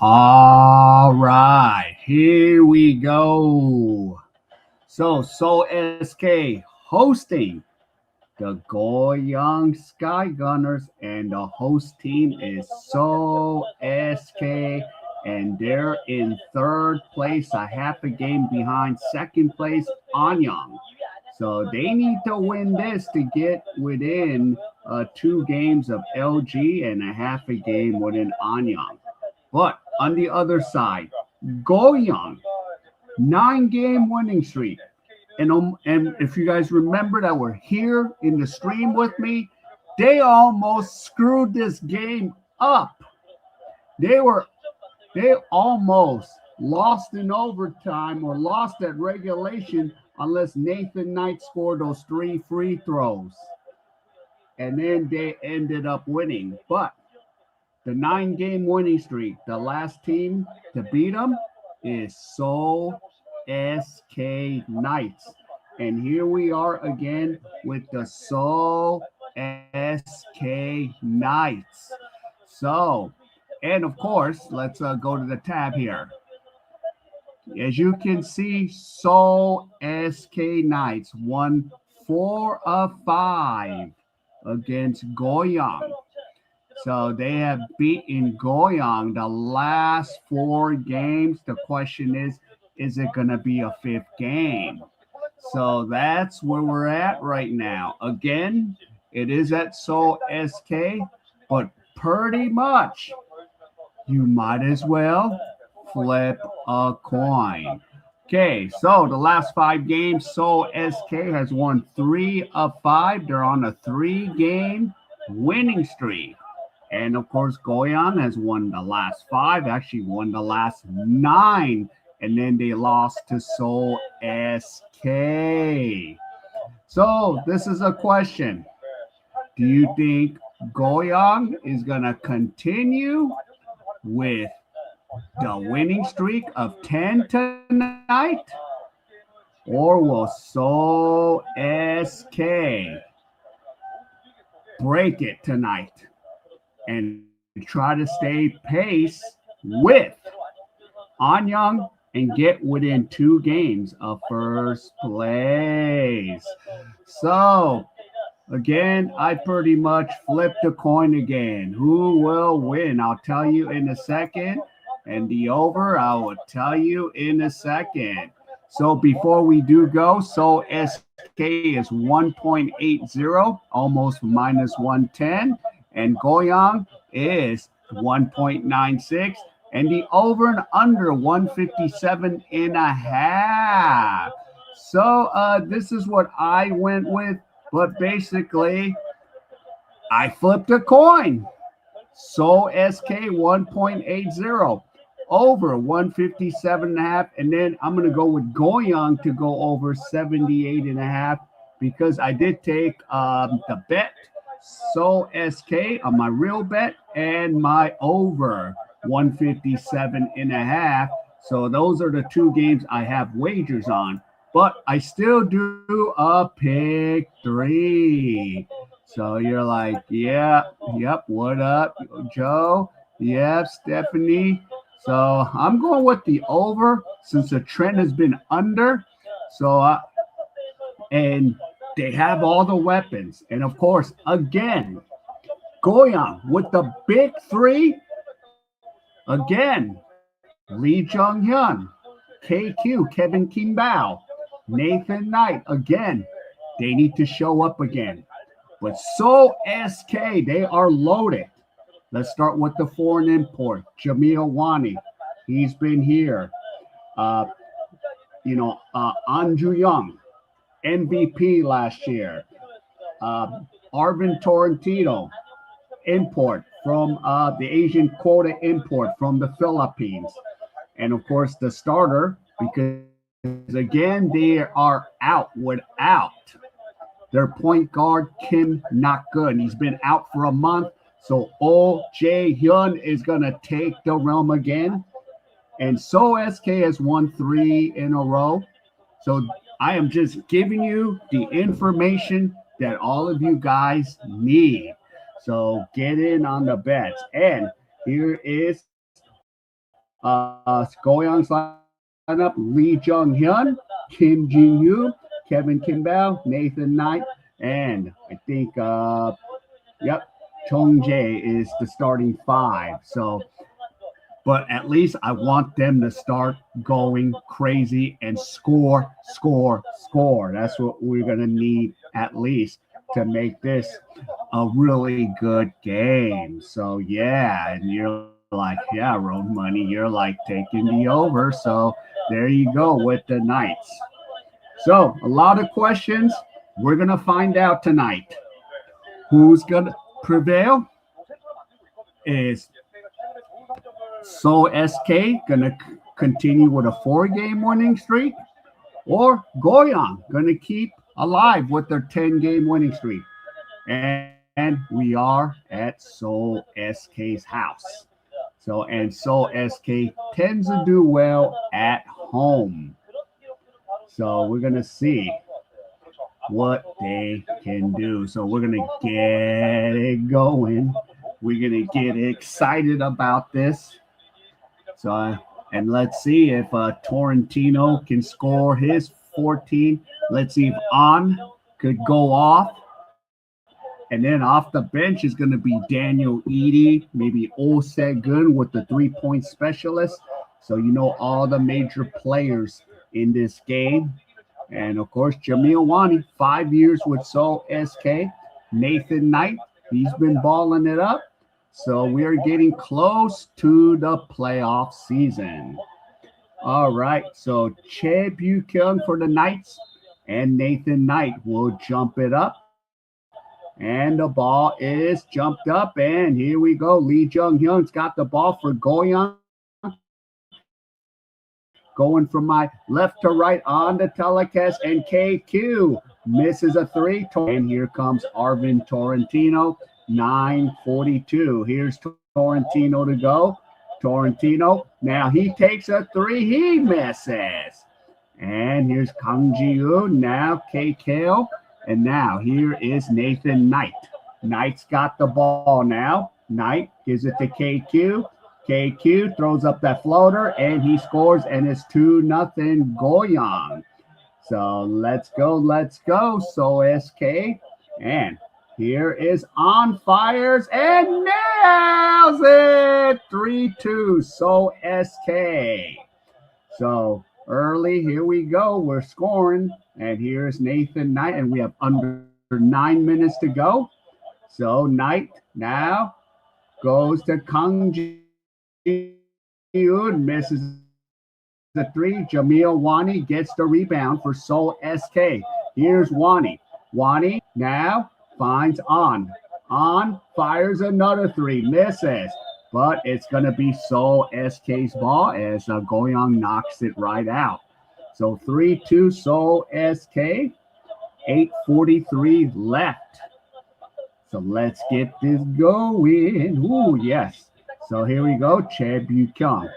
All right, here we go. So, Seoul SK hosting the Goyang Skygunners, and the host team is Seoul SK, and they're in third place, a half a game behind second place Anyang. So they need to win this to get within two games of LG and a half a game within Anyang. But on the other side, Goyang, 9-game winning streak. And if you guys remember that were here in the stream with me, they almost screwed this game up. They almost lost in overtime or lost at regulation unless Nathan Knight scored those 3 free throws. And then they ended up winning. But the 9-game winning streak, the last team to beat them is Seoul SK Knights. And here we are again with the Seoul SK Knights. So, and of course, let's go to the tab here. As you can see, Seoul SK Knights won 4 of 5 against Goyang. So they have beaten Goyang the last 4 games. The question is it going to be a 5th game? So that's where we're at right now. Again, it is at Seoul SK, but pretty much you might as well flip a coin. Okay, so the last 5 games, Seoul SK has won 3 of 5. They're on a 3-game winning streak. And of course, Goyang has won the last 5, actually won the last 9, and then they lost to Seoul SK. So this is a question. Do you think Goyang is going to continue with the winning streak of 10 tonight? Or will Seoul SK break it tonight and try to stay pace with Anyang and get within 2 games of first place? So, again, I pretty much flipped the coin again. Who will win? I'll tell you in a second. And the over, I will tell you in a second. So before we do go, Seoul SK is 1.80, almost minus 110. And Goyang is 1.96. And the over and under 157.5. So this is what I went with. But basically, I flipped a coin. Seoul SK 1.80. Over 157.5. And then I'm going to go with Goyang to go over 78.5 because I did take the bet, Seoul SK on my real bet and my over 157.5. So those are the 2 games I have wagers on. But I still do a pick 3. So you're like, yeah, yep, what up, Joe? Yep, Stephanie. So I'm going with the over since the trend has been under. So, and they have all the weapons. And of course, again, Goyang with the big 3. Again, Lee Jung-hyun, KQ, Kevin Kimbao, Nathan Knight. Again, they need to show up again. But Seoul SK, they are loaded. Let's start with the foreign import, Jamil Wani. He's been here. Anju Young, MVP last year. Arvin Torrentino, import from the Asian quota import from the Philippines. And of course, the starter, because again, they are out without their point guard, Kim Nak-gun. He's been out for a month. So Oh Jae-hyun is going to take the realm again. And Seoul SK has won 3 in a row. So I am just giving you the information that all of you guys need. So get in on the bets. And here is Goyang's lineup: Lee Jung-hyun, Kim Jin-yu, Kevin Kimball, Nathan Knight, and I think, yep, Chong Jae is the starting five. So, but at least I want them to start going crazy and score, score, score. That's what we're going to need at least to make this a really good game. So, yeah, and you're like, yeah, Road Money, you're like taking the over. So, there you go with the Knights. So, a lot of questions. We're going to find out tonight. Who's going to prevail? Is Seoul SK going to continue with a 4-game winning streak? Or Goyang going to keep alive with their 10-game winning streak? And we are at Seoul SK's house. So, and Seoul SK tends to do well at home. So we're going to see what they can do. So we're going to get it going. We're going to get excited about this. So, and let's see if Torrentino can score his 14. Let's see if An could go off. And then off the bench is going to be Daniel Edie, maybe Oh Se-gun with the 3-point specialist. So you know all the major players in this game. And of course, Jamil Wani, 5 years with Seoul SK. Nathan Knight, he's been balling it up. So we're getting close to the playoff season. All right, so Che Bu-kyung for the Knights, and Nathan Knight will jump it up. And the ball is jumped up, and here we go. Lee Jung-hyun's got the ball for Goyang. Going from my left to right on the telecast, and KQ misses a 3. And here comes Arvin Torrentino, 9:42. Here's Torrentino to go. Torrentino, now he takes a 3. He misses. And here's Kang Ji-yoon, now K.A.E. And now here is Nathan Knight. Knight's got the ball now. Knight gives it to KQ. KQ throws up that floater, and he scores, and it's 2-0 Goyang. So let's go, Seoul SK. And here is On Fires, and nails it! 3-2 Seoul SK. So early, here we go. We're scoring, and here's Nathan Knight, and we have under 9 minutes to go. So Knight now goes to Kang Ji-yoon, misses the 3. Jamil Wani gets the rebound for Seoul SK. Here's Wani. Wani now finds On. On fires another 3, misses. But it's going to be Seoul SK's ball as Goyang knocks it right out. So 3-2 Seoul SK, 8:43 left. So let's get this going. Ooh, yes. So here we go, Che Bu-kyung.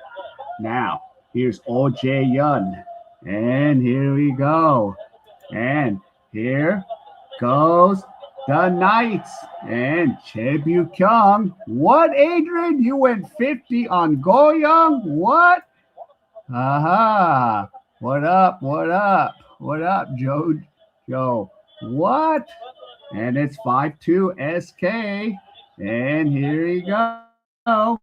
Now, here's Oh Jae-yun. And here we go. And here goes the Knights. And Che Bu-kyung. What, Adrian? You went 50 on Goyang? What? Aha. What up? What up? What up, Joe? What? And it's 5-2 SK. And here you go.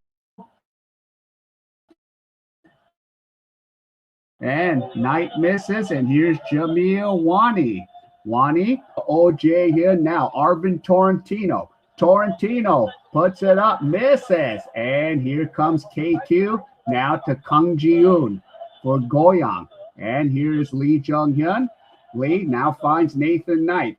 And Knight misses. And here's Jamil Wani. Wani, OJ here now. Arvin Torrentino. Torrentino puts it up, misses. And here comes KQ now to Kang Ji-yoon for Goyang. And here's Lee Jung-hyun. Lee now finds Nathan Knight.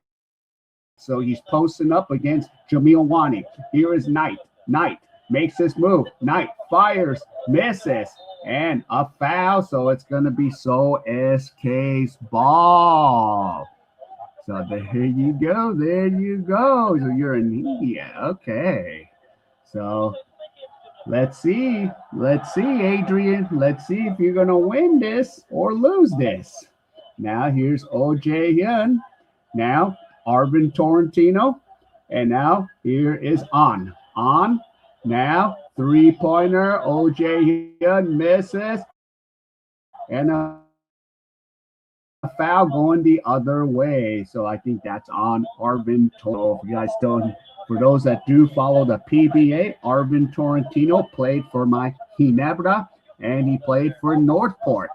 So he's posting up against Jamil Wani. Here is Knight. Knight makes this move. Knight fires, misses, and a foul. So it's going to be Seoul SK's ball. So there you go. There you go. So you're in India. Okay. So let's see. Let's see, Adrian. Let's see if you're going to win this or lose this. Now here's Oh Jae-hyun. Now Arvin Torrentino. And now here is On. On now Three-pointer. O.J. Hyun misses. And a foul going the other way. So I think that's on Arvin Toro. If you guys don't, for those that do follow the PBA, Arvin Torrentino played for my Ginebra and he played for Northport.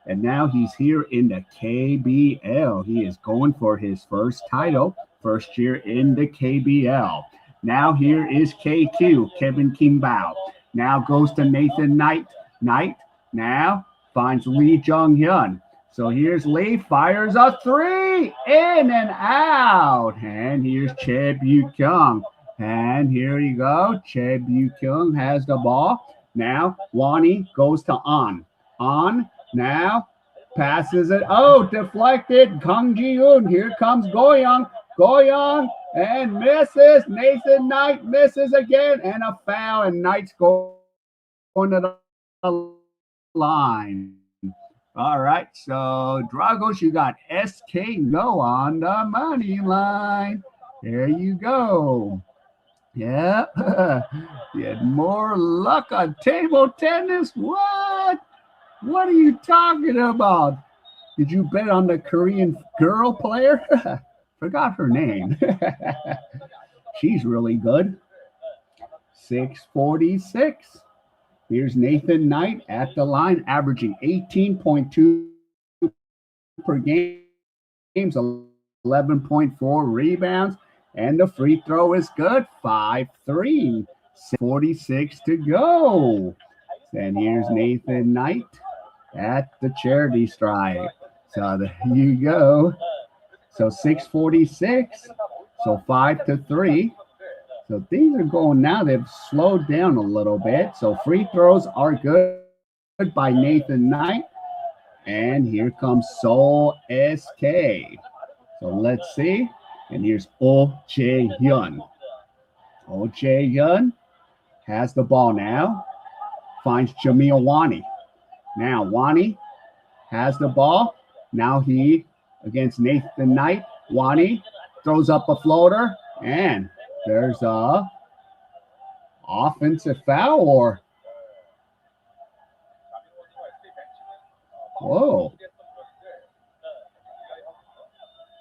And now he's here in the KBL. He is going for his first title, first year in the KBL. Now here is KQ, Kevin Kimbao. Now goes to Nathan Knight. Knight now finds Lee Jung-hyun. So here's Lee, fires a three, in and out. And here's Che Bu-kyung. And here you go. Che Bu-kyung has the ball. Now Wani goes to On. On now passes it. Oh, deflected. Kang Ji-yoon. Here comes Goyang. Goyang and misses. Nathan Knight misses again. And a foul. And Knight's going to the line. All right, so Dragos, you got SK No on the money line. There you go. Yeah, you had more luck on table tennis. What? What are you talking about? Did you bet on the Korean girl player? Forgot her name. She's really good. 646. Here's Nathan Knight at the line, averaging 18.2 per game, 11.4 rebounds, and the free throw is good, 5-3, 46 to go. And here's Nathan Knight at the charity stripe. So there you go. So 646, so 5-3. So things are going now. They've slowed down a little bit. So free throws are good by Nathan Knight. And here comes Seoul SK. So let's see. And here's Oh Jae-hyun. Oh Jae-hyun has the ball now. Finds Jamil Wani. Now Wani has the ball. Now he against Nathan Knight. Wani throws up a floater. And there's a offensive foul or whoa.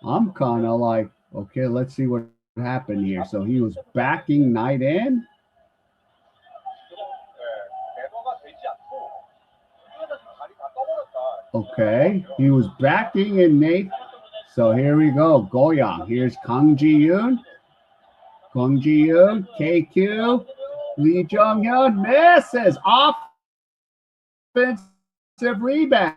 I'm kind of like, okay, let's see what happened here. So he was backing Knight in. Okay, he was backing in Nate. So here we go. Goyang. Here's Kang Ji-yoon. Kang Ji-yoon, KQ, Lee Jung-hyun misses. Offensive rebound.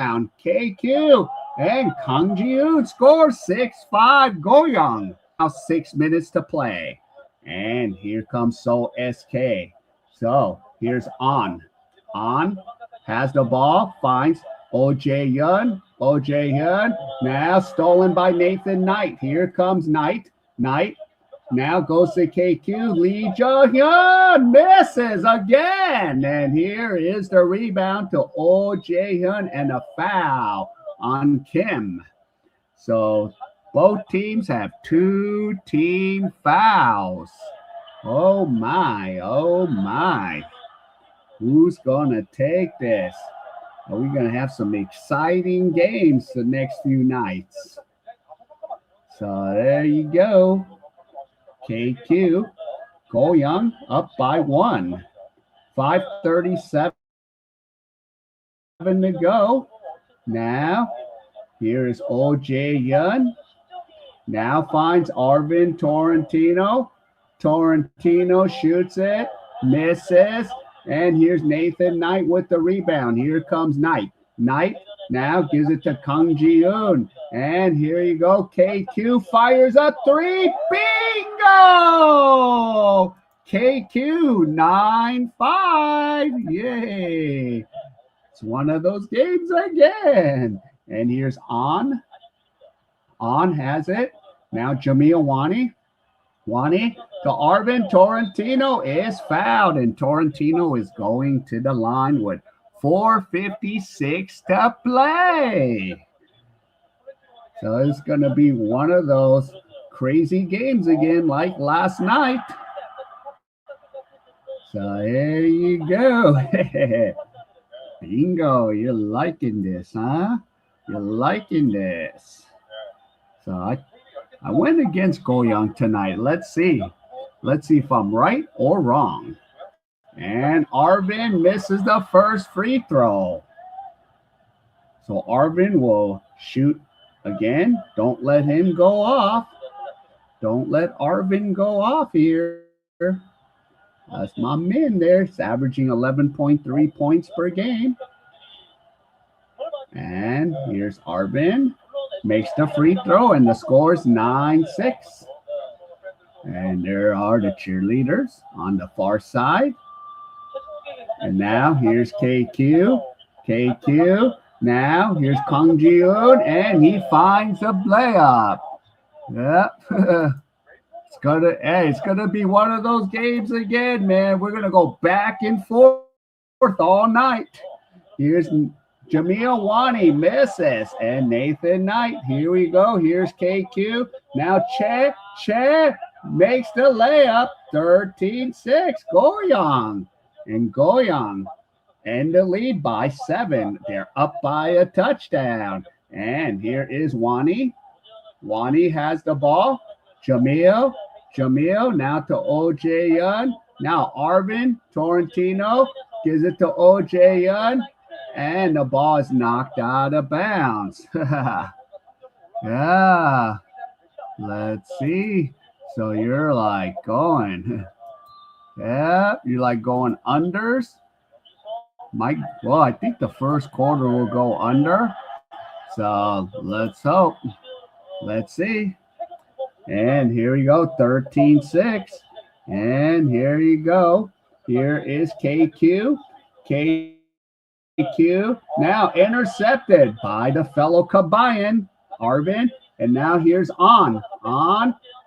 KQ and Kang Ji-yoon scores 6-5. Goyang. Now 6 minutes to play. And here comes Seoul SK. So here's On. On has the ball, finds Oh Jae-hyun. Oh Jae-hyun now stolen by Nathan Knight. Here comes Knight. Knight now goes to KQ. Lee Jung-hyun misses again. And here is the rebound to Oh Jae-hyun and a foul on Kim. So both teams have 2 team fouls. Oh my, oh my. Who's going to take this? Are we going to have some exciting games the next few nights? So there you go. KQ, Goyang up by 1. 5:37 to go. Now, here is Oh Jae-hyun. Now finds Arvin Torrentino. Torrentino shoots it, misses. And here's Nathan Knight with the rebound. Here comes Knight. Knight now gives it to Kang Ji-yoon. And here you go. KQ fires a 3. Bingo! KQ 9-5. Yay. It's one of those games again. And here's On. On has it. Now Jamil Wani. Wani to Arvin. Torrentino is fouled, and Torrentino is going to the line with 4:56 to play. So it's going to be one of those crazy games again like last night. So here you go. Bingo, you're liking this, huh? You're liking this. So I went against Goyang tonight. Let's see. Let's see if I'm right or wrong. And Arvin misses the first free throw. So Arvin will shoot again. Don't let him go off. Don't let Arvin go off here. That's my man there. He's averaging 11.3 points per game. And here's Arvin. Makes the free throw, and the score is 9-6. And there are the cheerleaders on the far side. And now here's KQ. KQ. Now here's Kang Ji-hoon, and he finds a layup. Yep. It's gonna be one of those games again, man. We're gonna go back and forth all night. Here's Jamil Wani misses, and Nathan Knight. Here we go. Here's KQ. Now Che makes the layup. 13-6. Goyang. And Goyang end the lead by 7. They're up by a touchdown. And here is Wani. Wani has the ball. Jamil now to OJ Yun. Now Arvin Torrentino gives it to OJ Yun. And the ball is knocked out of bounds. Yeah. Let's see. So you're like going. Yeah, you're like going unders. Well, I think the first quarter will go under. So let's hope. Let's see. And here we go, 13-6. And here you go. Here is KQ. KQ now intercepted by the fellow Kabayan, Arvin. And now here's On.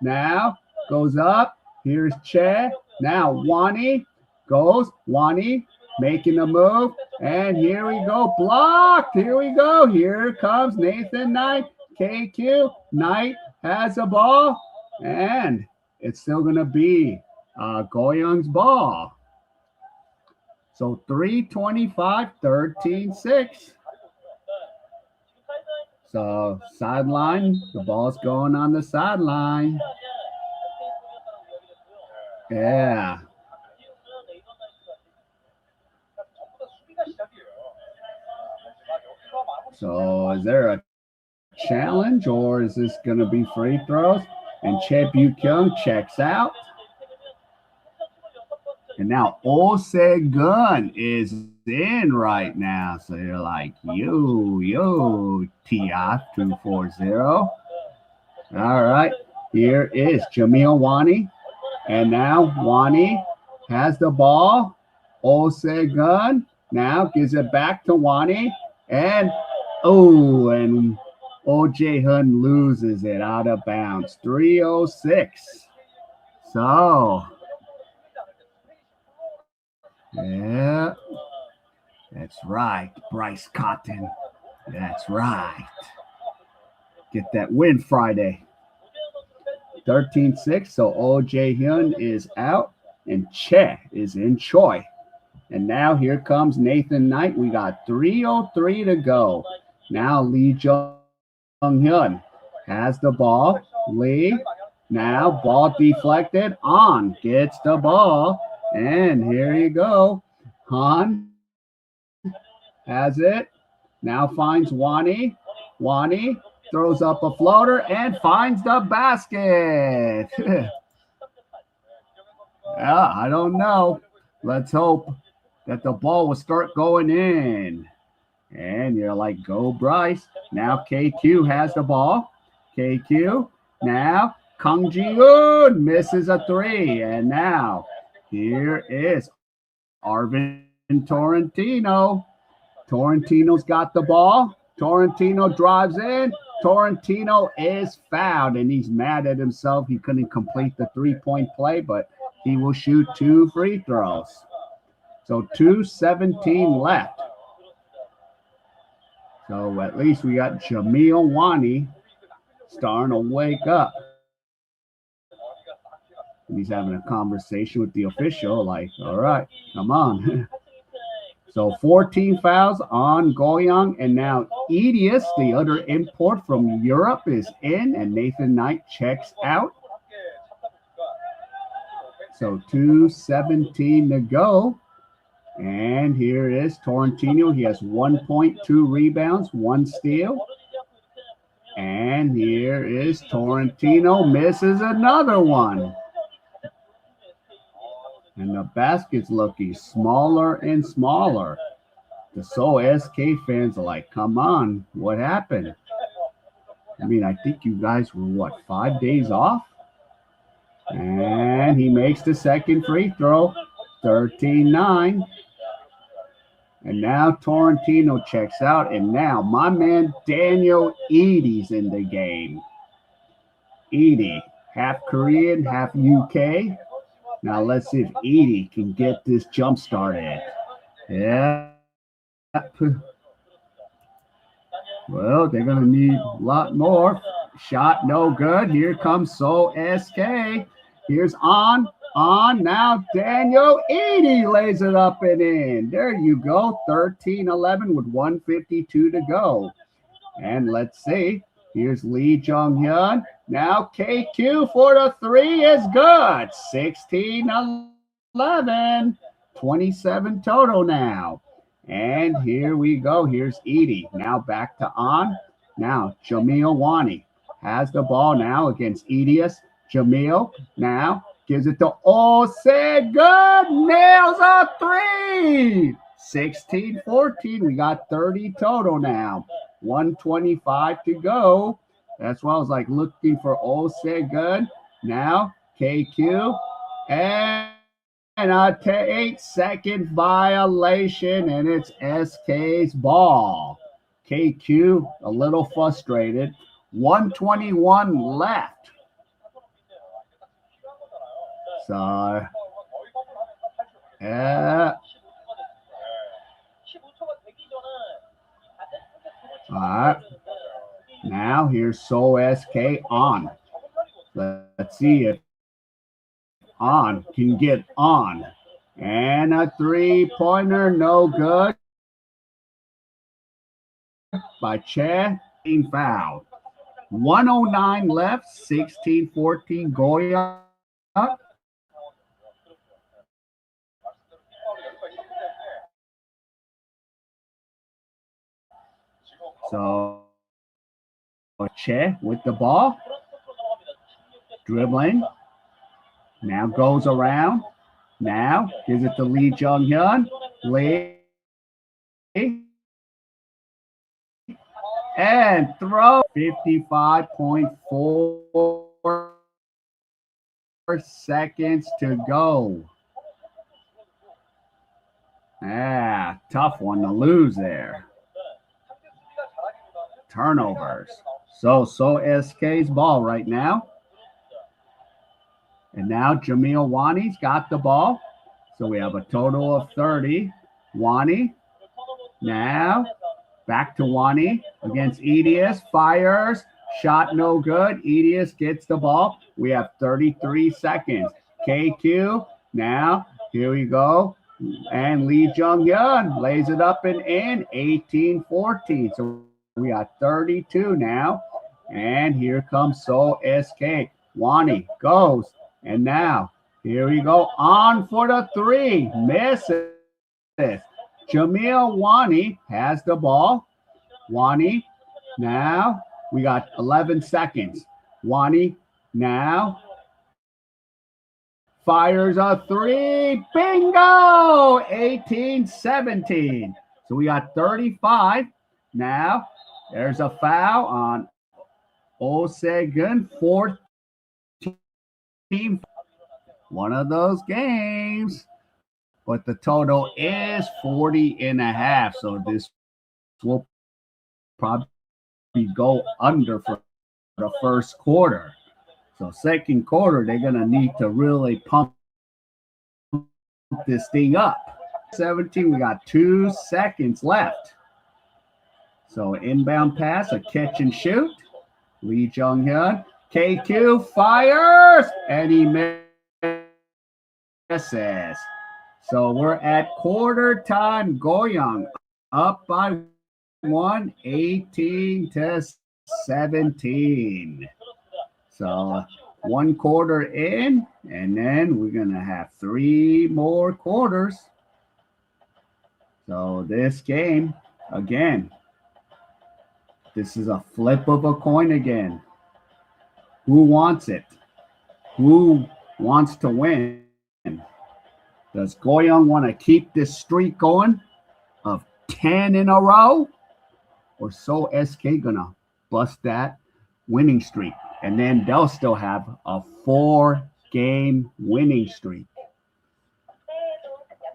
Now goes up. Here's Che. Now Wani goes. Wani making a move. And here we go. Blocked. Here we go. Here comes Nathan Knight. KQ. Knight has a ball. And it's still going to be Goyang's ball. So 3:25, 13-6. So sideline, the ball's going on the sideline. Yeah. So is there a challenge, or is this going to be free throws? And Che Bu-kyung checks out. And now Oh Se-gun is in right now. So you're like, yo, TF240. All right. Here is Jamil Wani. And now Wani has the ball. Oh Se-gun now gives it back to Wani. And Oh Jae-hun loses it out of bounds. 3:06. So, yeah, that's right, Bryce Cotton. That's right. Get that win Friday. 13-6. So Oh Jae-hun is out, and Che is in Choi. And now here comes Nathan Knight. We got 3:03 to go. Now Lee Jung-hyun has the ball. Lee, now ball deflected. On gets the ball. And here you go. Han has it. Now finds Wani. Wani throws up a floater and finds the basket. Yeah, I don't know. Let's hope that the ball will start going in. And you're like, go Bryce. Now KQ has the ball. KQ. Now Kang Ji-hoon misses a 3. And now here is Arvin Torrentino. Torrentino's got the ball. Torrentino drives in. Torrentino is fouled, and he's mad at himself. He couldn't complete the 3-point play, but he will shoot 2 free throws. So 2:17 left. So at least we got Jamil Wani starting to wake up. And he's having a conversation with the official, like, all right, come on. So 14 fouls on Goyang, and now Edius, the other import from Europe, is in, and Nathan Knight checks out. So 2:17 to go. And here is Torrentino. He has 1.2 rebounds, 1 steal. And here is Torrentino, misses another one. And the basket's looking smaller and smaller. The Seoul SK fans are like, come on, what happened? I mean, I think you guys were, what, 5 days off? And he makes the second free throw, 13-9. And now Torrentino checks out. And now my man Daniel Eady's in the game. Eady, half Korean, half UK. Now let's see if Edie can get this jump started. Yeah. Well, they're going to need a lot more. Shot no good. Here comes Seoul SK. Here's on. Now Daniel Edie lays it up and in. There you go. 13-11 with 1:52 to go. And let's see. Here's Lee Jung-hyun. Now KQ for the three is good. 16-11. 27 total now. And here we go. Here's Edie. Now back to on. Now Jamil Wani has the ball now against Edius. Jamil now gives it to Ose. Good. Nails a three. 16-14. We got 30 total now. 1:25 to go. That's why I was like looking for Ose. Good. Now KQ and a 8-second violation, and it's SK's ball. KQ a little frustrated. 1:21 left. So, all right. Now here's Seoul SK on. Let's see if on can get on. And a three-pointer, no good. By Che, foul. 1:09 left, 16-14 Goyang. So Che with the ball, dribbling. Now goes around. Now gives it to Lee Jung-hyun. Lee. And throw. 55.4 seconds to go. Tough one to lose there. Turnovers. So SK's ball right now. And now Jamil Wani's got the ball. So we have a total of 30. Wani. Now back to Wani against Edius. Fires. Shot no good. Edius gets the ball. We have 33 seconds. KQ. Now here we go. And Lee Jung-hyun lays it up and in. 18-14. So we got 32 now. And here comes Seoul SK. Wani goes. And now, here we go. On for the three. Misses. Jamil Wani has the ball. Wani. Now, we got 11 seconds. Wani. Now. Fires a three. Bingo! 18-17. So we got 35. Now, there's a foul on Osegun. 14. One of those games, but the total is 40.5. So this will probably go under for the first quarter. So second quarter, they're going to need to really pump this thing up. 17, we got 2 seconds left. So inbound pass, a catch and shoot. Lee Jung-hyun. KQ fires, and he guesses. So we're at quarter time. Goyang up by 18 to 17. So 1 quarter in, and then we're going to have 3 more quarters. So this game, again, this is a flip of a coin again. Who wants it? Who wants to win? Does Goyang want to keep this streak going of 10 in a row? Or Seoul SK gonna bust that winning streak? And then they'll still have a 4-game winning streak.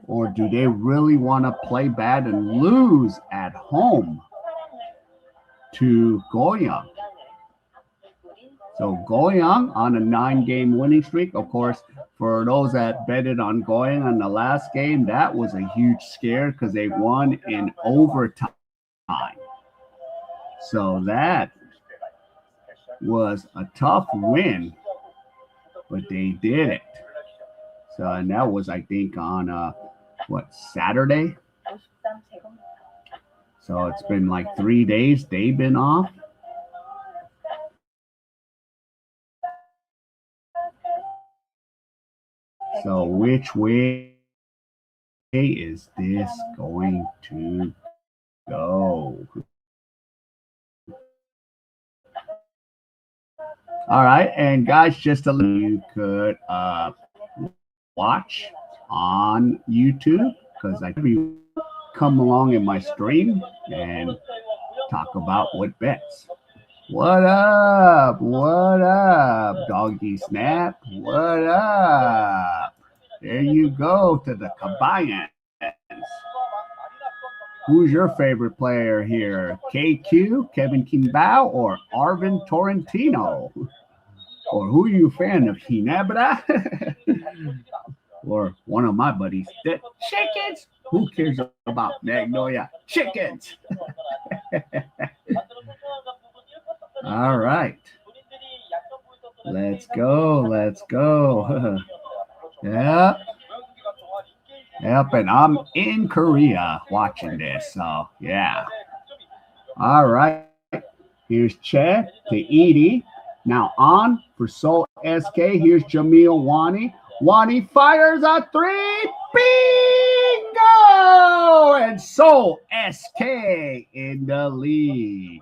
Or do they really want to play bad and lose at home to Goyang? So Goyang on a 9-game winning streak. Of course, for those that betted on Goyang on the last game, that was a huge scare because they won in overtime. So that was a tough win, but they did it. So, and that was, I think, on Saturday? So it's been like 3 days they've been off. So which way is this going to go? All right, and guys, just a little, you could watch on YouTube because I could come along in my stream and talk about what bets. What up? What up, Doggy Snap? What up? There you go to the Kabayans. Who's your favorite player here? KQ, Kevin Kimbao, or Arvin Torrentino? Or who are you a fan of, Hinebra? Or one of my buddies, the Chickens? Who cares about Magnolia Chickens? All right. Let's go. Let's go. Yep. Yep, and I'm in Korea watching this, so yeah. All right. Here's Che to Edie. Now on for Seoul SK. Here's Jamil Wani. Wani fires a 3. Bingo! And Seoul SK in the lead.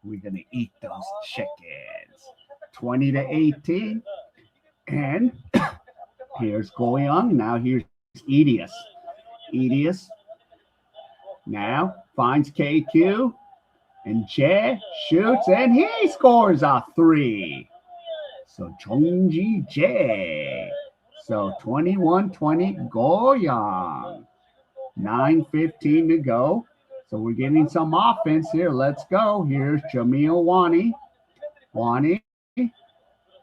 We're going to eat those chickens. 20 to 18. And here's Goyang. Now here's Edius. Edius now finds KQ. And Jae shoots, and he scores a 3. So Chongji Jae. So 21-20 Goyang. 9:15 to go. So we're getting some offense here. Let's go. Here's Jamil Wani. Wani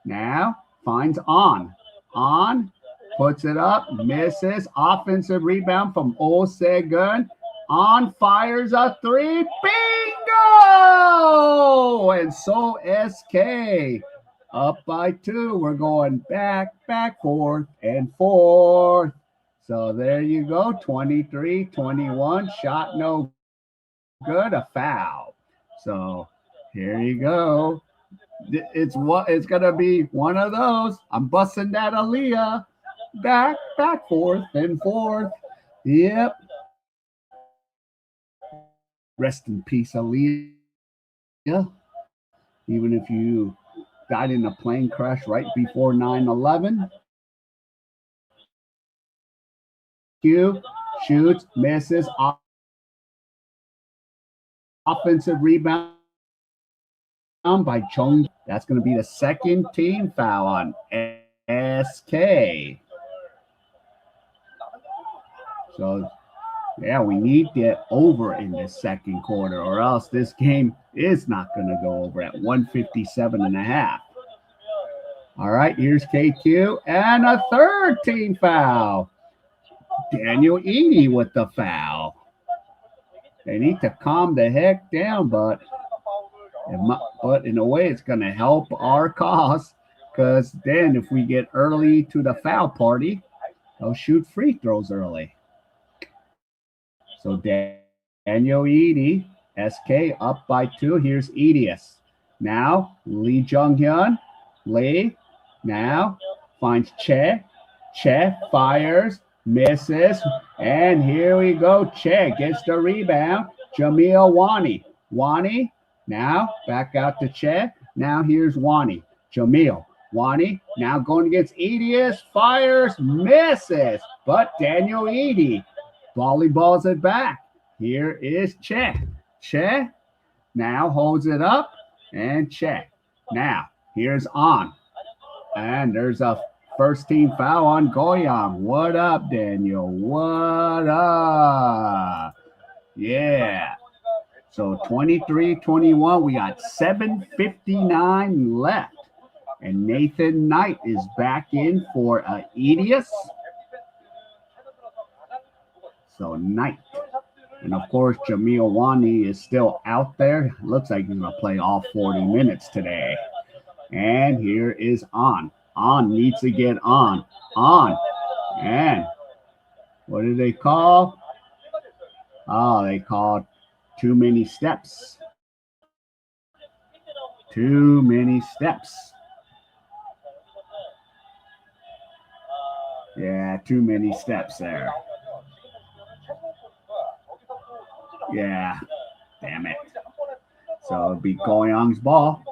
now finds On. On puts it up, misses. Offensive rebound from Oh Se-gun. On fires a 3. Bingo! And so SK up by 2. We're going back, forth, and forth. So there you go. 23-21. Shot no good. A foul. So here you go. It's gonna be one of those. I'm busting that Aaliyah. Back, forth, and forth. Yep. Rest in peace, Aaliyah. Even if you died in a plane crash right before 9/11. Q shoots, misses. Offensive rebound by Chung. That's going to be the second team foul on SK. So, yeah, we need to get over in the second quarter, or else this game is not going to go over at 157.5. All right, here's KQ and a third team foul. Daniel Edie with the foul. They need to calm the heck down, but in a way, it's going to help our cause, because then if we get early to the foul party, They'll shoot free throws early. So Daniel Edie, SK up by 2. Here's Edius. Now Lee Jung-hyun. Lee now finds Che. Che fires, misses, and here we go. Che gets the rebound. Jamil Wani. Wani now back out to Che. Now here's Wani. Jamil. Wani now going against Edius. Fires, misses, but Daniel Edie volleyballs it back. Here is Che. Che now holds it up, and Che. Now here's On. And there's a first team foul on Goyang. What up, Daniel? What up? Yeah. So 23-21. We got 7:59 left. And Nathan Knight is back in for Edius. So Knight. And of course, Jamil Wani is still out there. Looks like he's going to play all 40 minutes today. And here is On. On needs to get on. On. And what do they call? Oh, they called too many steps. Too many steps. Yeah, too many steps there. Yeah, damn it. So it'll be Goyang's ball.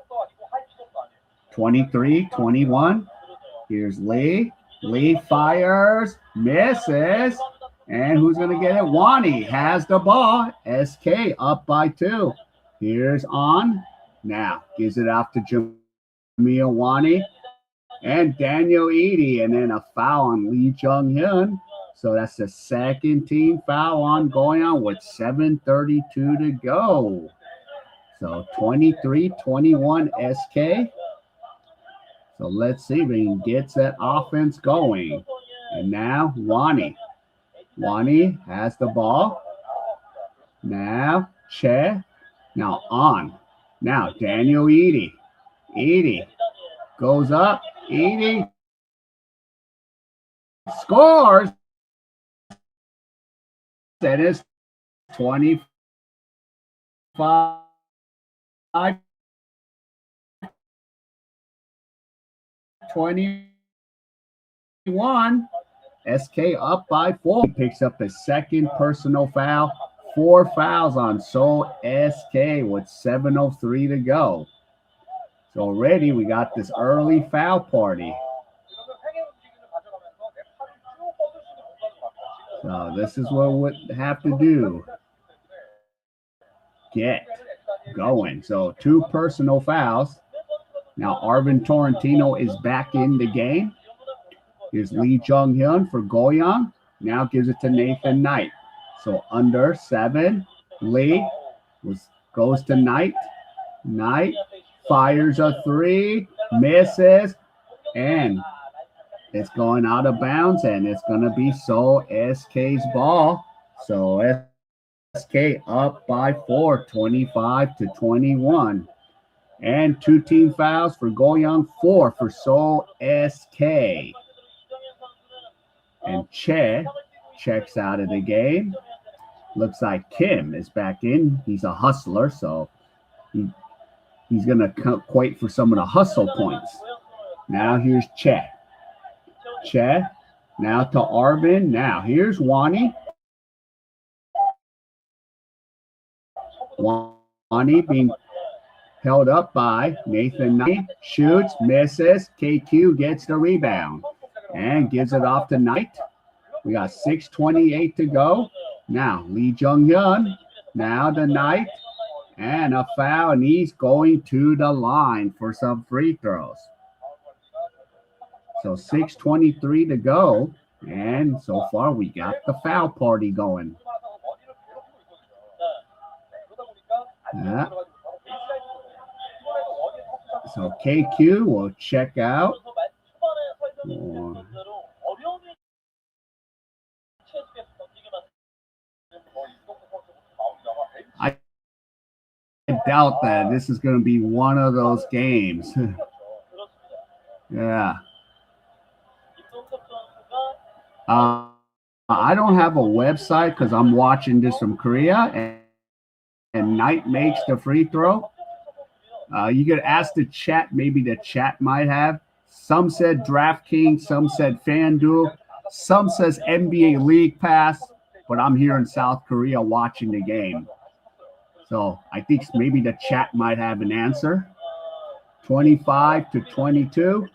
23-21. Here's Lee. Lee fires, misses, and who's going to get it? Wani has the ball. SK up by 2. Here's On. Now gives it out to Jamil Wani and Daniel Edie, and then a foul on Lee Jung-hyun. So that's the second team foul on Goyang with 7:32 to go. So 23-21 SK. So let's see if he can get that offense going. And now Wani. Wani has the ball. Now Che. Now On. Now Daniel Edie. Edie goes up. Edie scores. That is 25. 21. SK up by 4. He picks up his second personal foul. 4 fouls on Seoul SK with 7:03 to go. So already we got this early foul party. So this is what we have to do. Get going. So 2 personal fouls. Now Arvin Torrentino is back in the game. Here's Lee Jung-hyun for Goyang. Now gives it to Nathan Knight. So under 7. Lee goes to Knight. Knight fires a 3. Misses. And it's going out of bounds. And it's going to be Seoul SK's ball. So SK up by 4. 25-21. And 2 team fouls for Goyang, 4 for Seoul SK. And Che checks out of the game. Looks like Kim is back in. He's a hustler, so he's going to wait for some of the hustle points. Now here's Che. Che. Now to Arvin. Now here's Wani. Wani being held up by Nathan Knight. Shoots, misses. KQ gets the rebound and gives it off to Knight. We got 6:28 to go. Now Lee Jung-hyun. Now to Knight. And a foul, and he's going to the line for some free throws. So 6:23 to go. And so far we got the foul party going. Yeah. So KQ will check out. I doubt that this is going to be one of those games. Yeah. I don't have a website because I'm watching this from Korea, and Knight makes the free throw. You could ask the chat. Maybe the chat might have. Some said DraftKings, some said FanDuel, some says NBA League Pass, but I'm here in South Korea watching the game. So I think maybe the chat might have an answer. 25-22,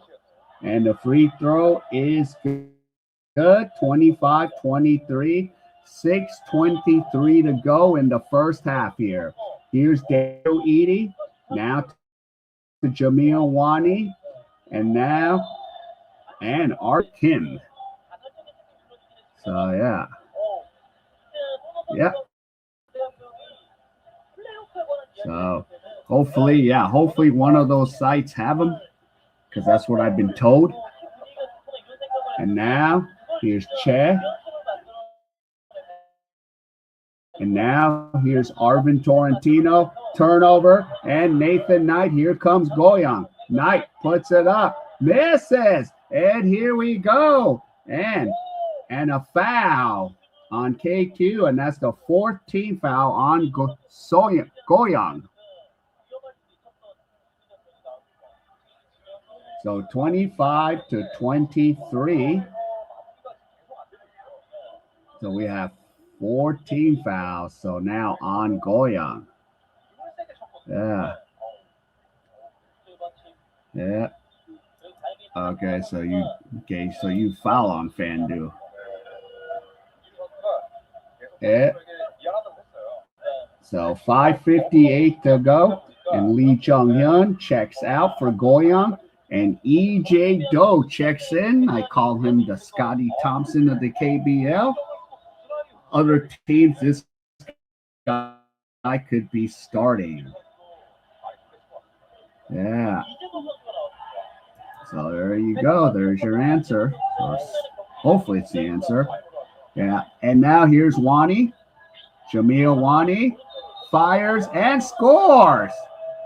and the free throw is good. 25-23, 6:23 to go in the first half here. Here's Daniel Edey, now to Jamil Wani, and Art Kim. So yeah. So hopefully one of those sites have them, because that's what I've been told. And now here's Che. And now here's Arvin Torrentino. Turnover. And Nathan Knight. Here comes Goyang. Knight puts it up. Misses. And here we go. And a foul on K.A.E. And that's the 14th foul on Goyang. So 25-23. So we have 14 fouls. So now on Goyang. Yeah. Okay, so you foul on FanDuel. Yeah. So 5:58 to go, and Lee Jung-hyun checks out for Goyang, and E.J. Do checks in. I call him the Scotty Thompson of the KBL. Other teams, this guy could be starting. Yeah. So there you go. There's your answer. Or hopefully it's the answer. Yeah. And now here's Wani. Jamil Wani fires and scores.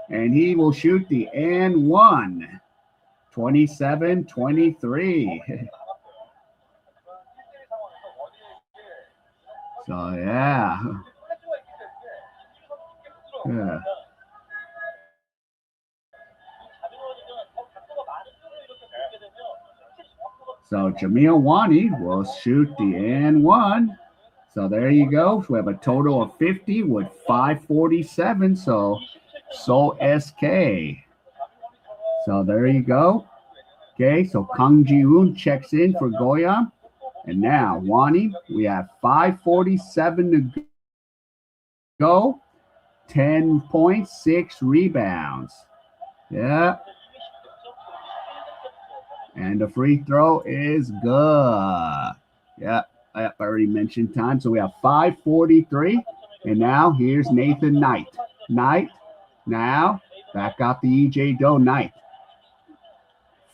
And he will shoot the and one. 27-23. So yeah. So Jamil Wani will shoot the and one. So there you go. We have a total of 50 with 5:47. So Seoul SK. So there you go. Okay, so Kang Ji-woon checks in for Goyang. And now Wani, we have 5:47 to go. 10 points, 6 rebounds. Yeah. And the free throw is good. Yeah, I already mentioned time. So we have 5:43. And now here's Nathan Knight. Knight, now back out the E.J. Do. Knight.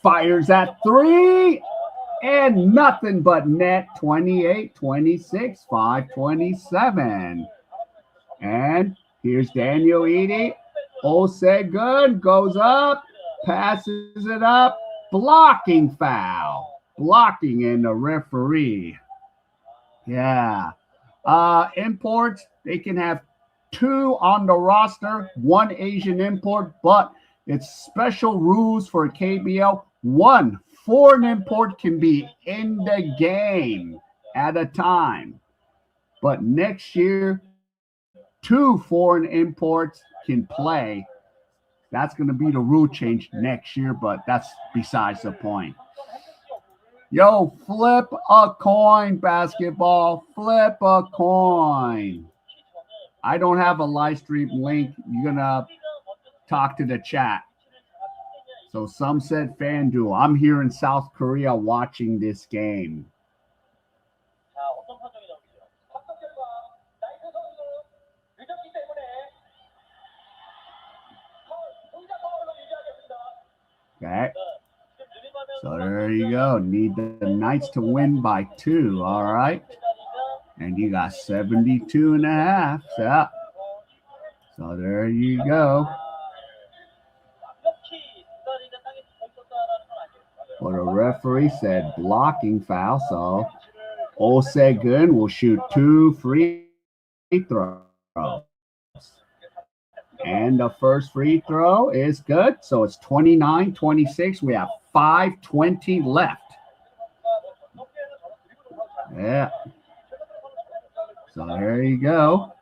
Fires at three. And nothing but net. 28-26, 5:27. And here's Daniel Edey. Osegun goes up, passes it up. Blocking foul. Blocking in the referee. Yeah. Imports, they can have 2 on the roster, 1 Asian import, but it's special rules for KBL. 1 foreign import can be in the game at a time. But next year, 2 foreign imports can play. That's going to be the rule change next year, but that's besides the point. Yo, flip a coin, basketball. Flip a coin. I don't have a live stream link. You're going to talk to the chat. So some said FanDuel. I'm here in South Korea watching this game. Okay. So there you go. Need the Knights to win by 2. All right. And you got 72.5. Yeah. So there you go. Well, the referee said blocking foul. So Oh Se-gun will shoot 2 free throws. And the first free throw is good. So it's 29-26. We have 5:20 left. Yeah. So there you go.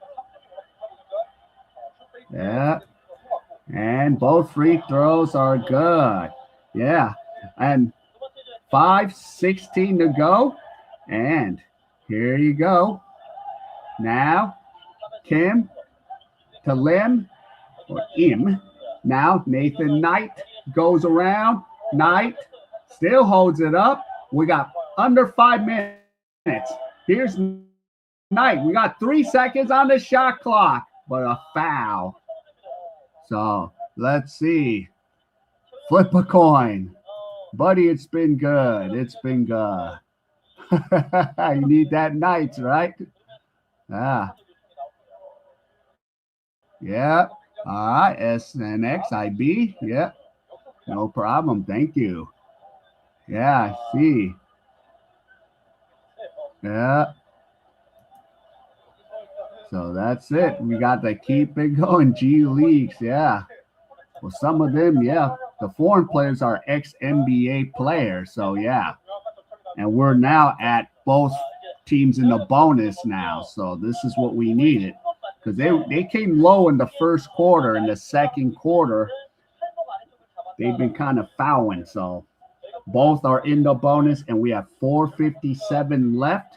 Yeah. And both free throws are good. Yeah. And 5:16 to go. And here you go. Now, Kim to Lim or Im. Now, Nathan Knight goes around. Knight still holds it up. We got under 5 minutes. Here's Knight. We got 3 seconds on the shot clock, but a foul. So let's see. Flip a coin. Buddy, it's been good. It's been good. You need that Knights, right? Ah. Yeah. All right. SNXIB. Yeah. No problem. Thank you. Yeah, I see. Yeah. So that's it. We got to keep it going. G Leagues. Yeah. Well, some of them, yeah. The foreign players are ex-NBA players. So, yeah. And we're now at both teams in the bonus now. So this is what we needed. Because they came low in the first quarter. In the second quarter, they've been kind of fouling. So both are in the bonus. And we have 4:57 left.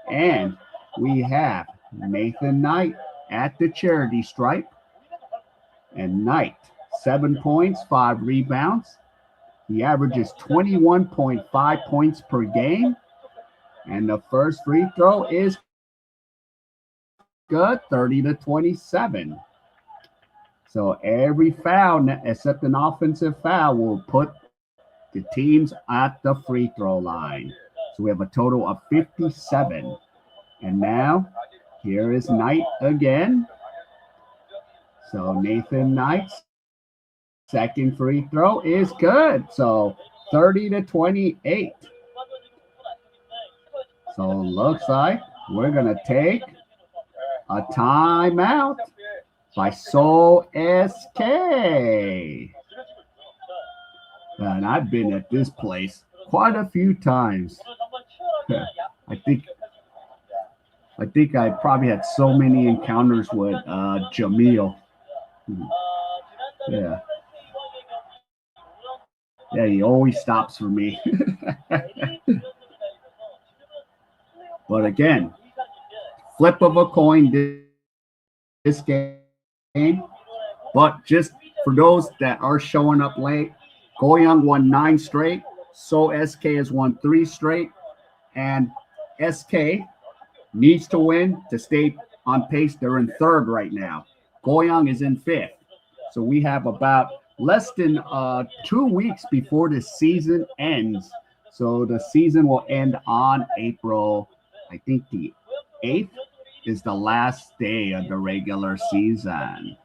And we have Nathan Knight at the charity stripe. And Knight, 7 points, 5 rebounds. He averages 21.5 points per game. And the first free throw is good, 30-27. So every foul, except an offensive foul, will put the teams at the free throw line. So we have a total of 57. And now, here is Knight again. So Nathan Knight's second free throw is good. So 30-28. So looks like we're going to take a timeout by Seoul SK. And I've been at this place quite a few times. I think I probably had so many encounters with Jamil. Yeah. Yeah, he always stops for me. But again, flip of a coin this game. But just for those that are showing up late, Goyang won 9 straight. So SK has won 3 straight. And SK needs to win to stay on pace. They're in 3rd right now. Goyang is in 5th. So we have about less than 2 weeks before the season ends. So the season will end on April, I think the 8th is the last day of the regular season.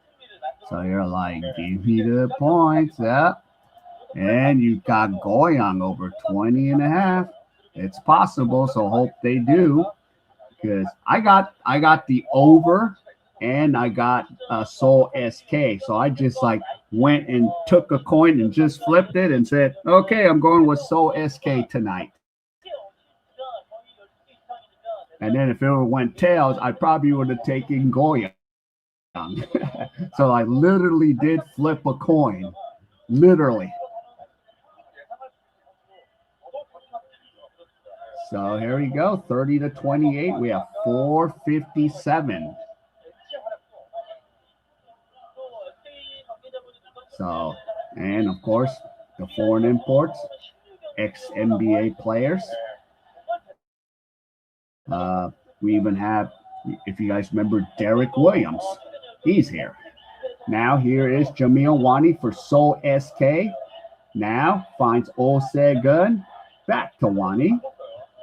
So you're like, give me the points. Yeah. And you've got Goyang over 20.5. It's possible, so hope they do. Because I got the over and I got Seoul SK. So I just like went and took a coin and just flipped it and said, okay, I'm going with Seoul SK tonight. And then if it went tails, I probably would have taken Goyang. So I literally did flip a coin. Literally. So here we go, 30-28. We have 4:57. So, and of course, the foreign imports, ex-NBA players. We even have, if you guys remember, Derek Williams. He's here. Now here is Jamil Wani for Seoul SK. Now finds Se-gun. Back to Wani.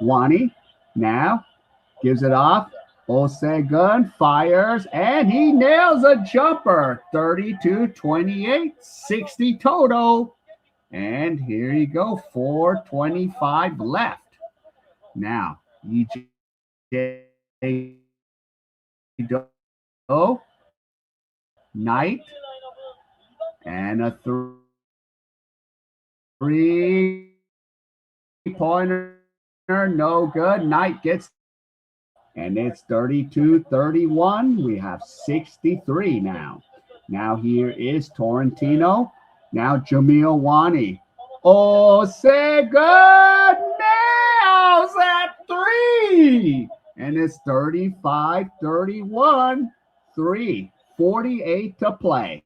Wani now gives it off. Se-gun fires, and he nails a jumper. 32-28, 60 total. And here you go, 4:25 left. Now, EJ Knight, and a three-pointer, no good. Knight gets, and it's 32-31. We have 63 now. Now here is Torrentino. Now Jamil Wani. Oh, say good. Nails at three. And it's 35-31. 3:48 to play.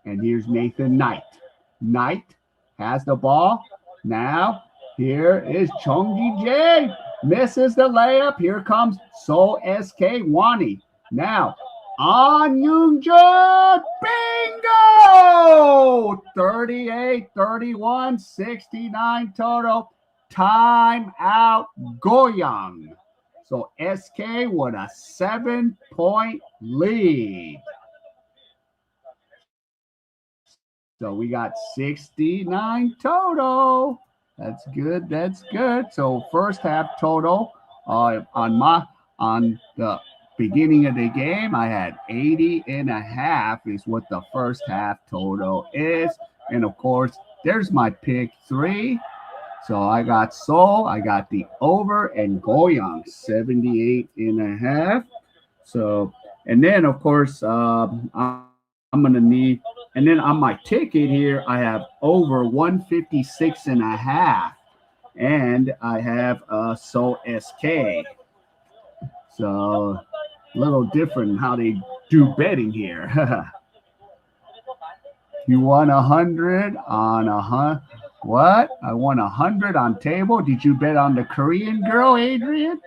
And here's Nathan Knight. Knight has the ball. Now here is Chongji J. Misses the layup. Here comes Seoul SK Wani. Now on Yoongjun. Bingo! 38-31, 69 total. Time out Goyang. So SK with a 7-point lead. So we got 69 total. That's good. That's good. So first half total on the beginning of the game, I had 80.5 is what the first half total is. And of course, there's my pick 3. So I got Seoul, I got the over, and Goyang 78.5. So, and then of course, I'm gonna need, and then on my ticket here, I have over 156.5, and I have Seoul SK. So a little different how they do betting here. You won 100 on what? I won 100 on table. Did you bet on the Korean girl, Adrian?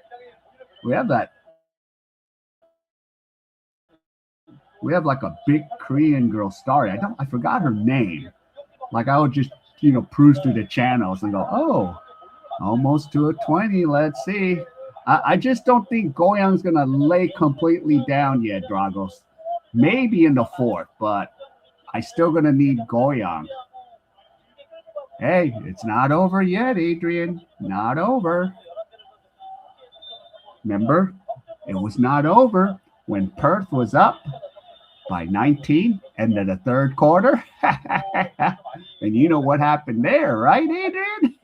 We have that. We have like a big Korean girl star. I forgot her name. Like I would just, cruise through the channels and go, oh, almost to a 20. Let's see. I just don't think Goyang's going to lay completely down yet, Dragos. Maybe in the fourth, but I still going to need Goyang. Hey, it's not over yet, Adrian. Not over. Remember, it was not over when Perth was up by 19 end of the third quarter. And you know what happened there, right, Adrian?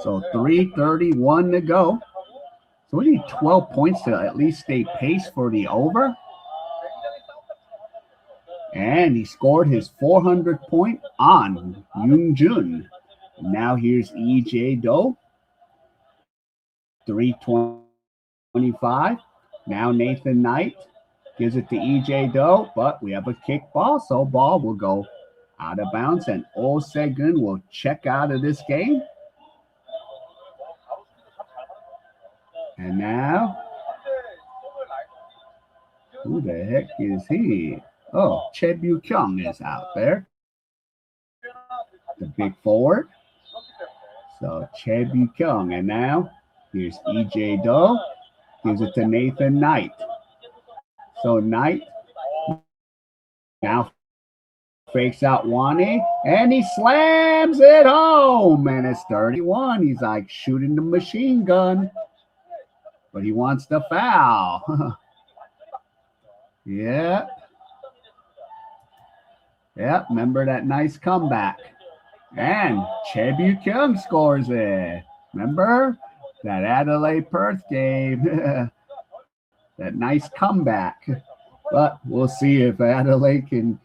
So 3:31 to go. So we need 12 points to at least stay pace for the over. And he scored his 400th point on Yoongjun. Now here's EJ Do. 3:25. Now Nathan Knight gives it to EJ Do, but we have a kick ball, so ball will go out of bounds, and Oh Se-gun will check out of this game. And now, who the heck is he? Oh, Che Bu-kyung is out there. The big forward. So Che Bu-kyung. And now, here's EJ Do. Gives it to Nathan Knight. So Knight now fakes out Wani. And he slams it home. And it's 31. He's like shooting the machine gun. But he wants the foul. Yeah. Yeah, remember that nice comeback. And Che Bu-kyung scores it. Remember that Adelaide Perth game? That nice comeback. But we'll see if Adelaide can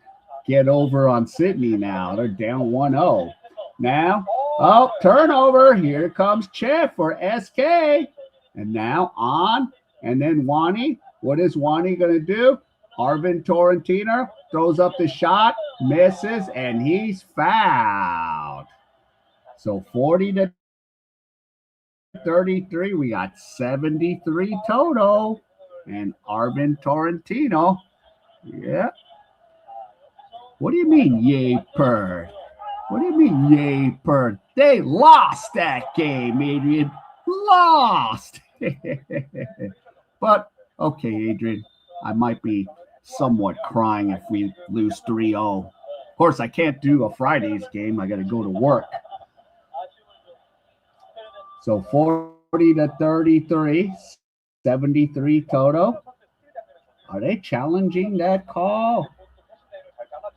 get over on Sydney now. They're down 1-0. Now, oh, turnover. Here comes Che for SK. And now on, and then Wani. What is Wani going to do? Arvin Torrentino throws up the shot, misses, and he's fouled. So 40-33. We got 73 total. And Arvin Torrentino. Yeah. What do you mean, yay, Perth? What do you mean, yay, Perth? They lost that game, Adrian. Lost. But okay, Adrian, I might be somewhat crying if we lose 3-0. Of course, I can't do a Friday's game. I got to go to work. So 40 to 33, 73 total. Are they challenging that call?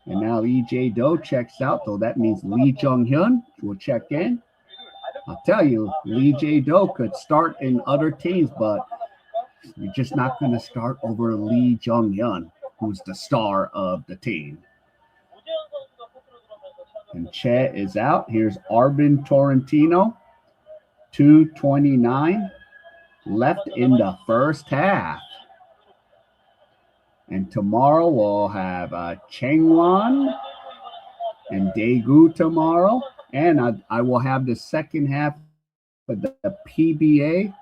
And now E.J. Do checks out, so that means Lee Jung-hyun will check in. I'll tell you, Lee Jae-do could start in other teams, but you're just not going to start over Lee Jung-hyun, who's the star of the team. And Che is out. Here's Arvin Torrentino, 2:29 left in the first half. And tomorrow we'll have Changwon and Daegu tomorrow. And I will have the second half of the PBA,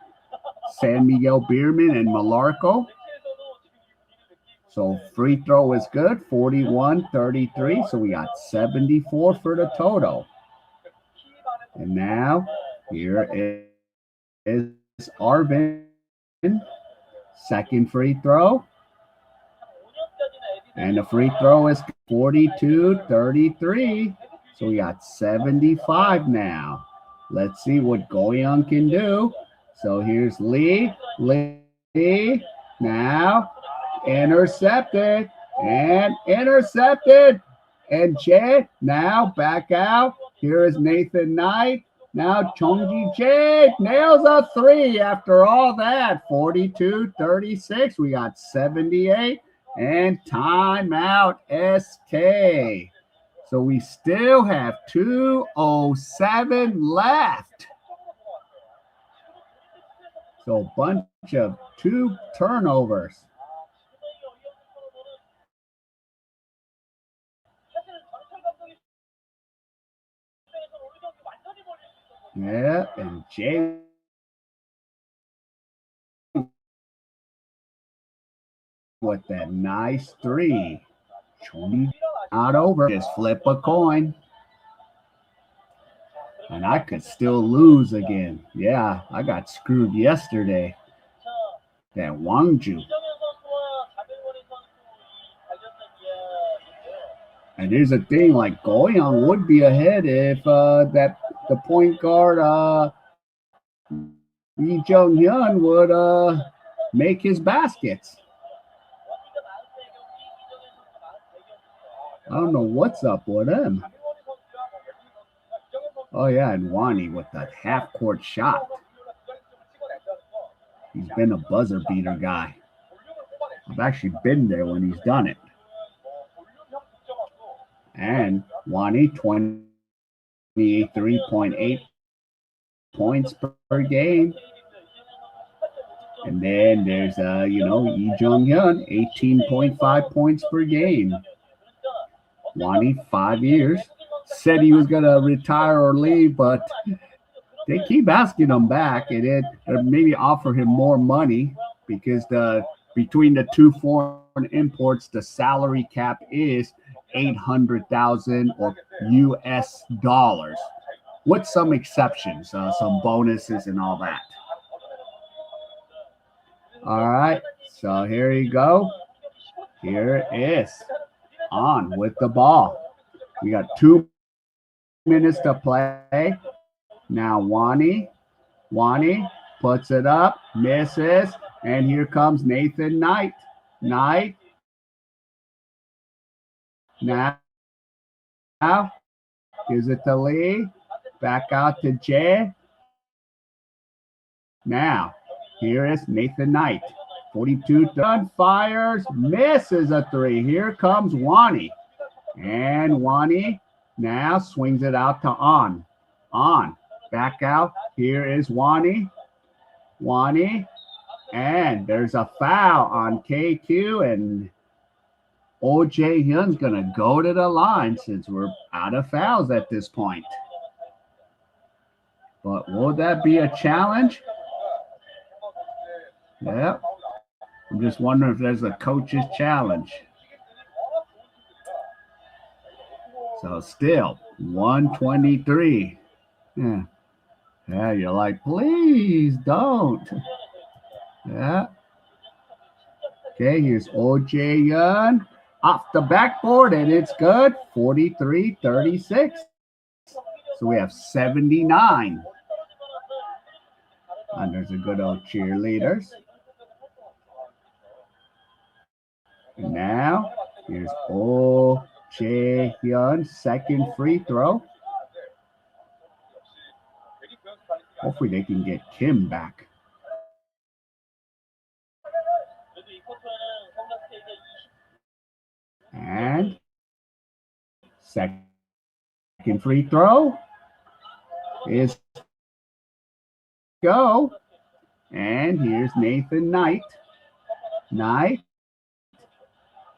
San Miguel Beerman and Malarco. So free throw is good, 41-33. So we got 74 for the total. And now here is Arvin. Second free throw. And the free throw is 42-33. So we got 75 now. Let's see what Goyang can do. So here's Lee. Now intercepted. And Jay now back out. Here is Nathan Knight. Now Chongji Jade nails a three after all that. 42-36. We got 78. And timeout SK. So we still have 2:07 left. So a bunch of 2 turnovers. Yeah, and Jay with that nice three. Not over. Just flip a coin. And I could still lose again. Yeah, I got screwed yesterday. That Wangju. And here's the thing, like Goyang would be ahead if the point guard Lee Jung-hyun would make his baskets. I don't know what's up with him. Oh, yeah, and Wani with that half-court shot. He's been a buzzer beater guy. I've actually been there when he's done it. And Wani, 23.8 points per game. And then there's, Lee Jung-hyun, 18.5 points per game. Wani, 5 years. Said he was going to retire or leave, but they keep asking him back, and it maybe offer him more money because between the 2 foreign imports, the salary cap is $800,000 or US dollars, with some exceptions, some bonuses and all that. All right, so here you go. Here is On with the ball. We got 2 minutes to play. Now Wani puts it up, misses, and here comes Nathan Knight. Now gives it to Lee. Back out to Jay. Now, here is Nathan Knight. 42 done, fires, misses a three. Here comes Wani. And Wani now swings it out to On. Back out. Here is Wani. And there's a foul on KQ, and Oh Jae-hyun's going to go to the line since we're out of fouls at this point. But will that be a challenge? Yeah. I'm just wondering if there's a coach's challenge. So still 123. Yeah. Yeah, you're like, please don't. Yeah. Okay, here's Oh Jae-hyun. off the backboard, and it's good. 43-36. So we have 79. And there's a good old cheerleaders. And now here's Oh Jae-hyun, second free throw. Hopefully they can get Kim back. And second free throw is go. And here's Nathan Knight.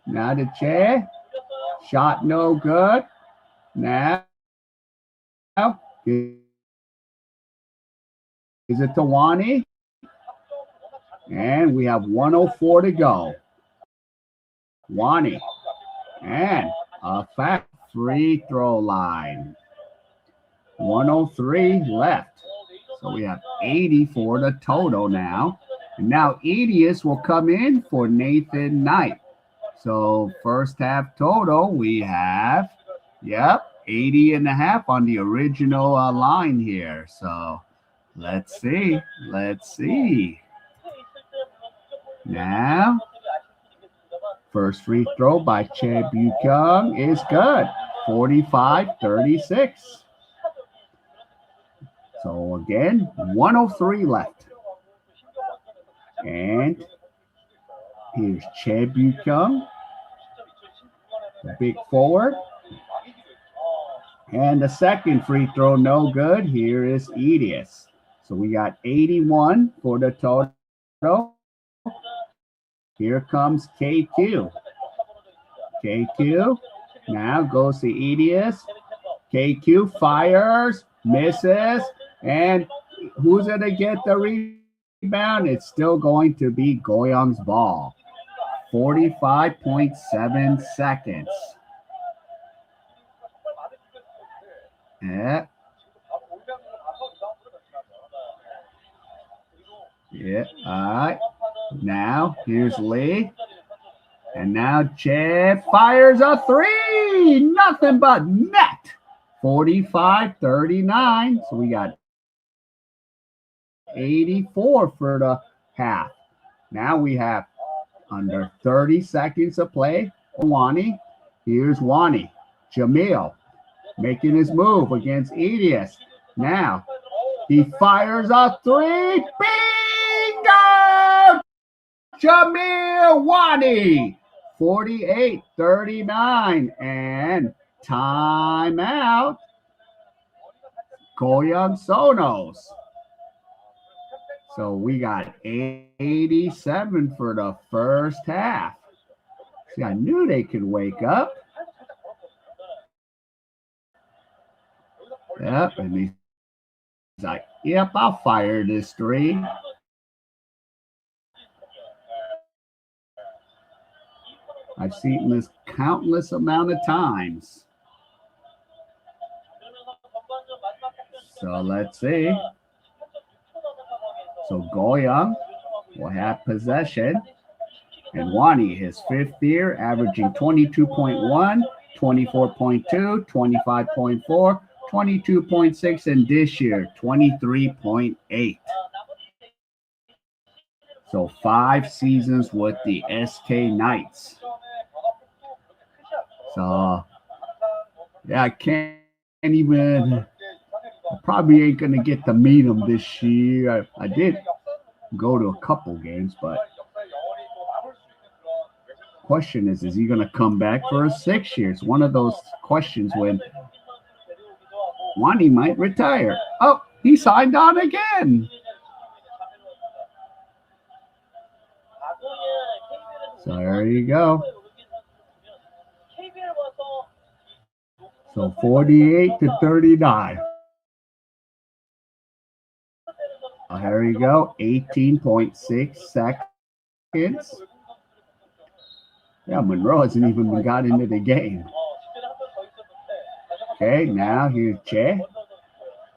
Now to Che. Shot no good. Now is it to Wani? And we have 104 to go. Wani. And a fat free throw line. 103 left. So we have 80 for the total now. And now Edius will come in for Nathan Knight. So first half total, we have, 80.5 on the original line here. So let's see. Now, first free throw by Che Bu-kyung is good. 45-36. So again, 103 left. And here's Che Bu-kyung, the big forward. And the second free throw, no good. Here is Edius. So we got 81 for the total. Here comes KQ. KQ now goes to Edius. KQ fires, misses, and who's going to get the rebound? It's still going to be Goyang's ball. 45.7 seconds. Yeah. All right. Now, here's Lee. And now Che fires a three. Nothing but net. 45-39. So we got 84 for the half. Now we have under 30 seconds of play. Wani. Here's Wani. Jamil making his move against Edius. Now he fires a three. Bingo! Jamil Wani. 48-39. And timeout. Goyang Sonos. So we got 87 for the first half. See, I knew they could wake up. Yep, and he's like, yep, I'll fire this three. I've seen this countless amount of times. So let's see. So Goyang will have possession. And Wani, his fifth year, averaging 22.1, 24.2, 25.4, 22.6, and this year, 23.8. So 5 seasons with the SK Knights. So, yeah, I can't even... I probably ain't going to get to meet him this year. I did go to a couple games, but question is he going to come back for a 6 years? One of those questions when Wani might retire. Oh, he signed on again. So there you go. So 48-39. Here you go, 18.6 seconds. Yeah, Monroe hasn't even got into the game. Okay, now here's Che.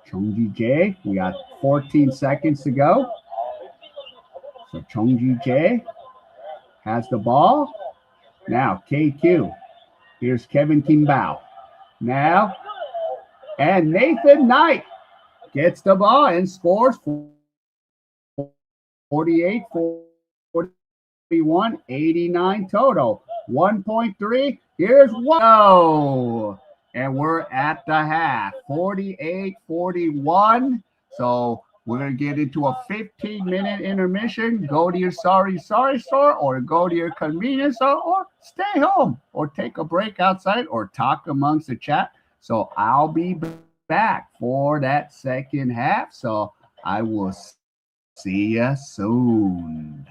Chongji Jae. We got 14 seconds to go. So Chongji Jae has the ball. Now KQ. Here's Kevin Kimbao. Now, and Nathan Knight gets the ball and scores 48, 41, 89 total. 1.3. Here's one. Oh, and we're at the half. 48, 41. So we're going to get into a 15-minute intermission. Go to your sorry store or go to your convenience store or stay home or take a break outside or talk amongst the chat. So I'll be back for that second half. So I will see you soon.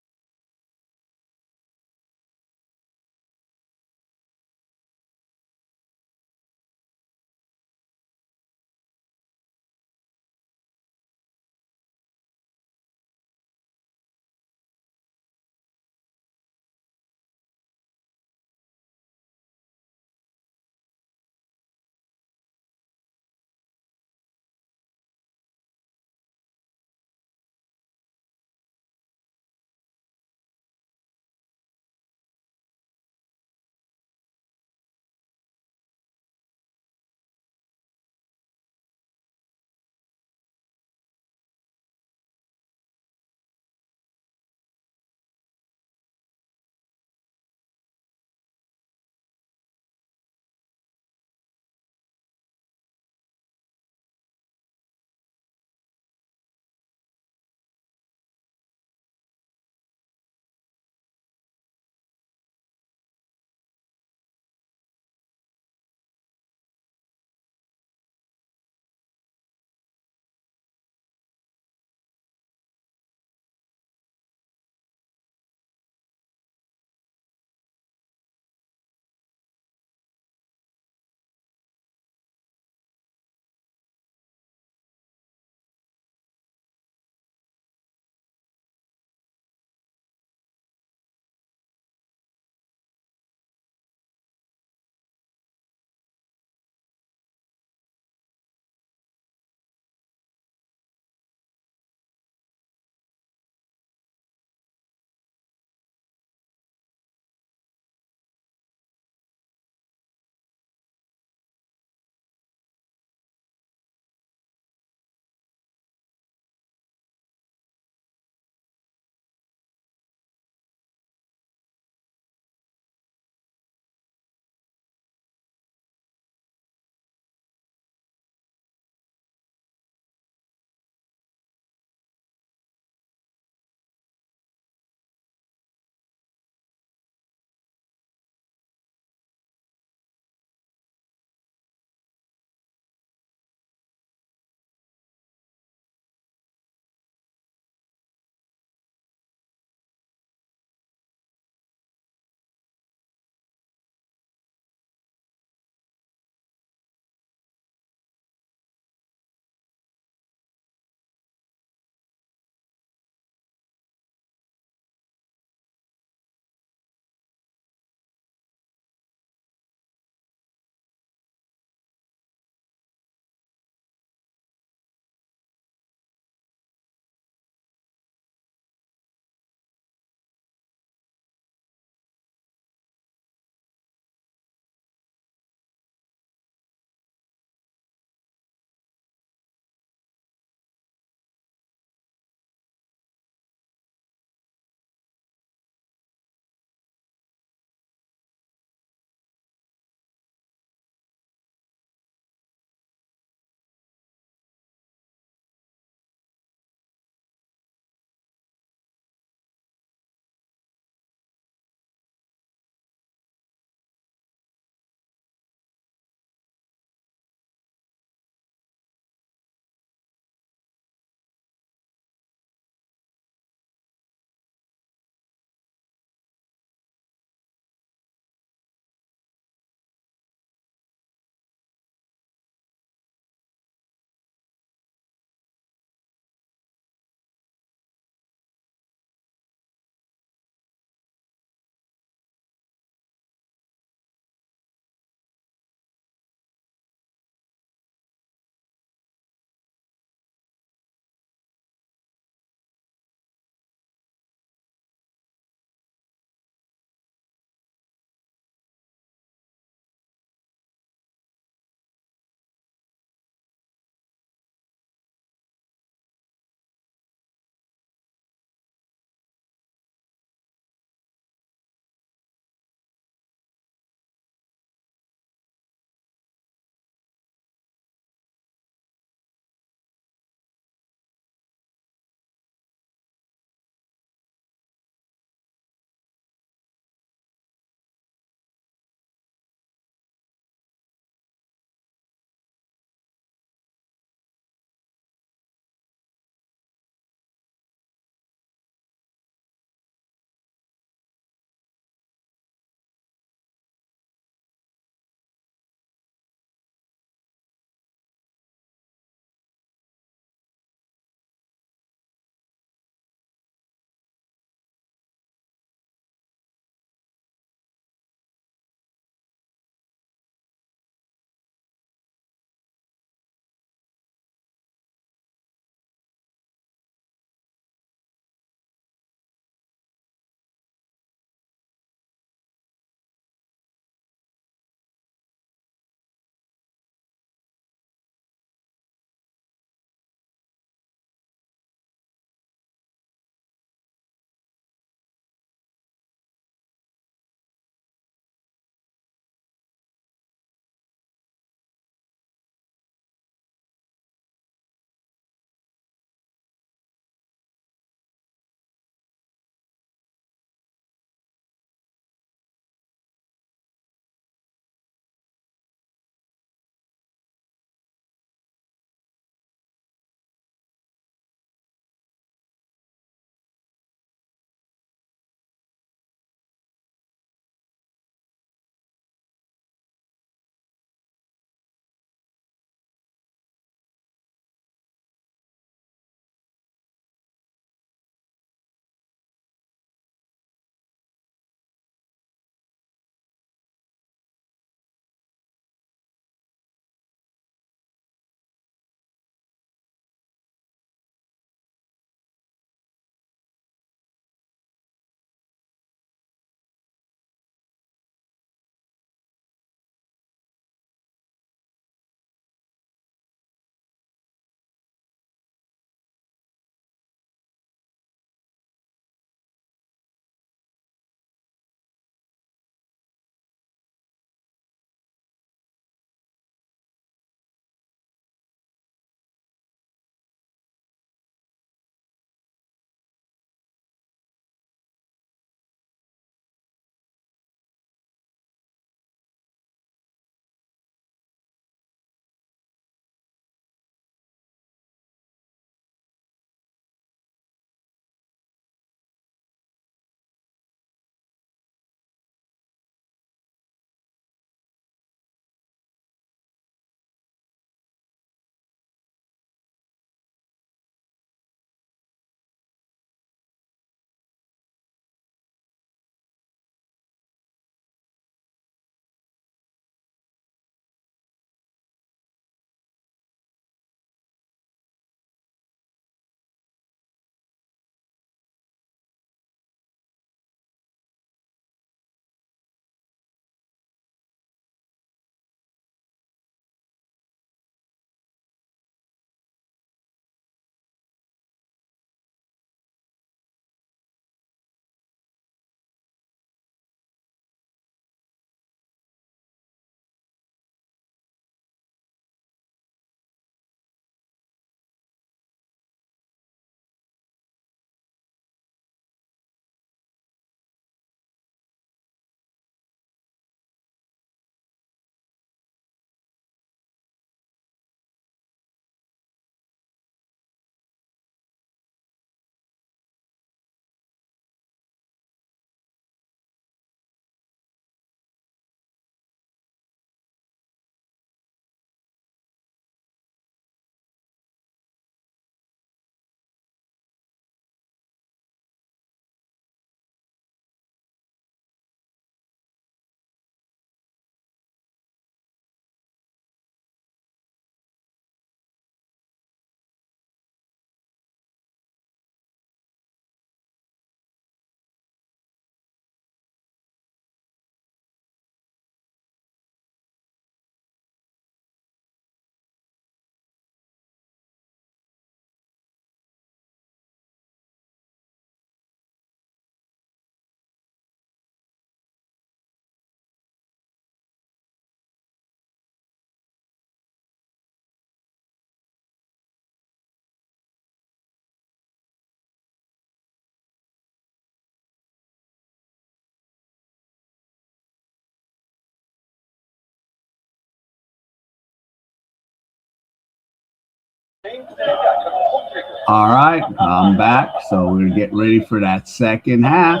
All right, I'm back. So we're getting ready for that second half.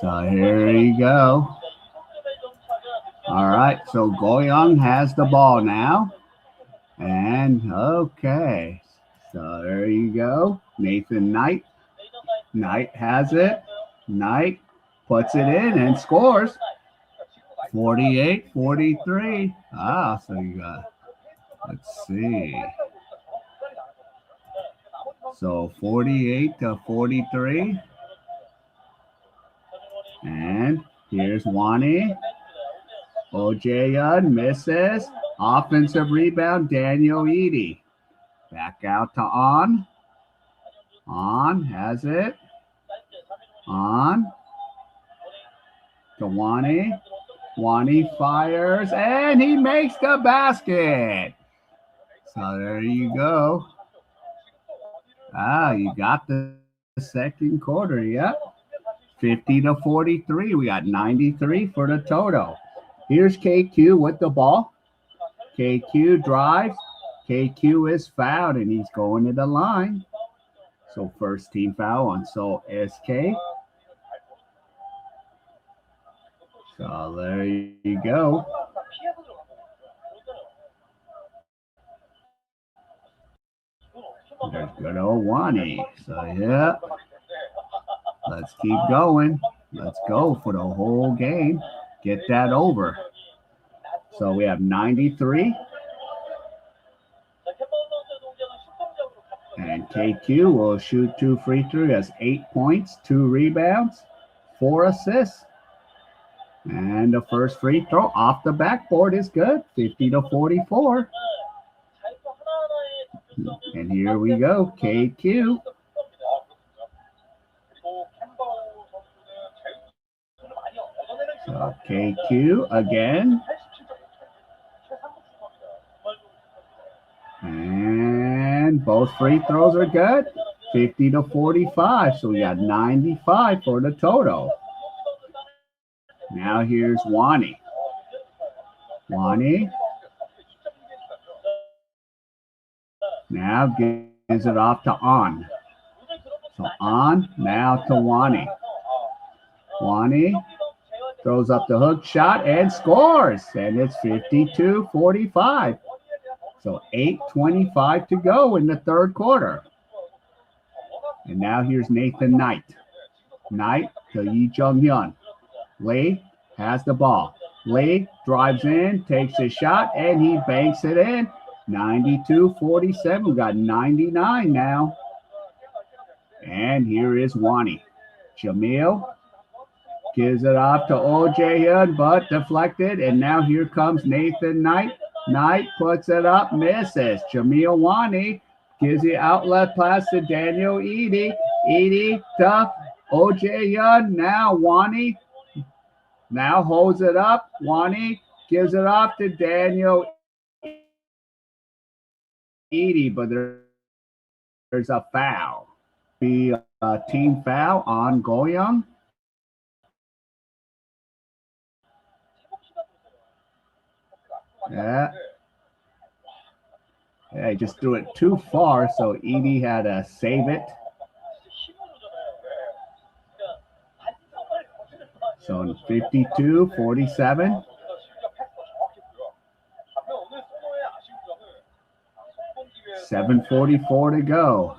So here you go. All right, so Goyang has the ball now. And okay, so there you go. Nathan Knight. Knight has it. Knight puts it in and scores. 48-43. Ah, so you got, let's see. So 48-43. And here's Wani. Ojayan misses. Offensive rebound, Daniel Edie. Back out to On. On has it. On to Wani. Wani fires, and he makes the basket. So there you go. Ah, you got the second quarter, yep. 50-43. We got 93 for the total. Here's KQ with the ball. KQ drives. KQ is fouled, and he's going to the line. So first team foul on Seoul SK. So there you go. There's good old Wani. So yeah, let's keep going. Let's go for the whole game. Get that over. So we have 93. And KQ will shoot 2 free throws. He has 8 points, 2 rebounds, 4 assists. And the first free throw off the backboard is good. 50-44. And here we go. KQ. So KQ again. And both free throws are good. 50-45. So we got 95 for the total. Now here's Wani. Wani. Now gives it off to On. So On now to Wani. Wani throws up the hook shot and scores. And it's 52-45. So 8:25 to go in the third quarter. And now here's Nathan Knight. Knight to Yi Jung-hyun. Lee has the ball. Lee drives in, takes a shot, and he banks it in. 92-47. We got 99 now. And here is Wani. Jamil gives it off to Oh Jae-hyun, but deflected. And now here comes Nathan Knight. Knight puts it up, misses. Jamil Wani gives the outlet pass to Daniel Edie. Edie to Oh Jae-hyun. Now Wani now holds it up. Wani gives it off to Daniel Edie, but there's a foul. The team foul on Goyang. Yeah. Yeah, he just threw it too far, so Edie had to save it. So 52-47. $7:44 to go.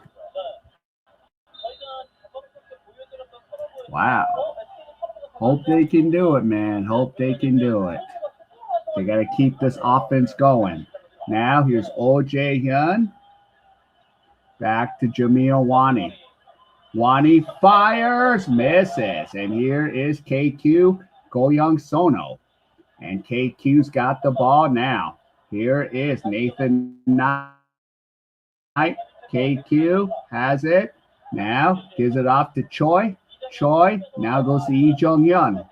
Wow. Hope they can do it, man. Hope they can do it. They got to keep this offense going. Now here's Oh Jae-hyun. Back to Jamil Wani. Wani fires, misses. And here is KQ, Goyang Sono. And KQ's got the ball now. Here is Nathan Knight. KQ has it. Now gives it off to Choi. Choi now goes to Yi Jung-hyun.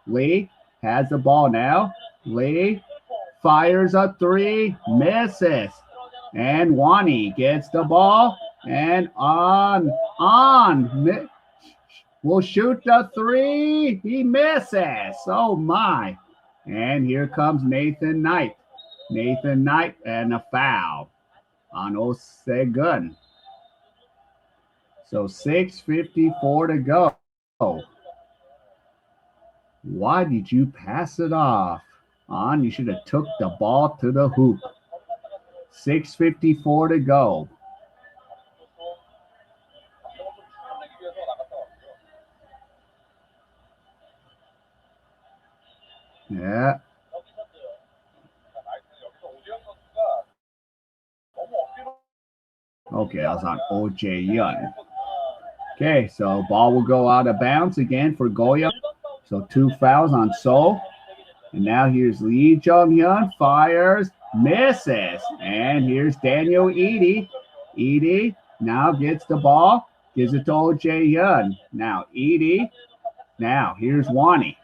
Lee has the ball now. Lee fires a 3, misses. And Wani gets the ball. And on will shoot the 3. He misses. Oh my. And here comes Nathan Knight. Nathan Knight and a foul. on Osegun. So 6:54 to go. Why did you pass it off? On, you should have took the ball to the hoop. 6:54 to go. Yeah. Okay, that was on O.J. Yun. Okay, so ball will go out of bounds again for Goyang. So 2 fouls on Seoul. And now here's Lee Jung-hyun, fires, misses. And here's Daniel Edie. Edie now gets the ball, gives it to O.J. Yun. Now Edie. Now here's Wani.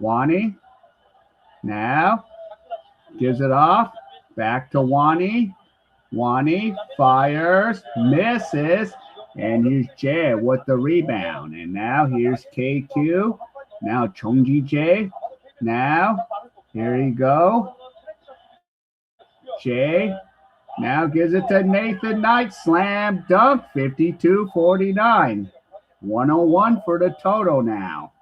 Wani. Now gives it off. Back to Wani. Wani fires, misses. And here's Jay with the rebound. And now here's KQ. Now Chongji Jae. Now, here you go. Jay now gives it to Nathan Knight. Slam dunk, 52-49. 101 for the total now.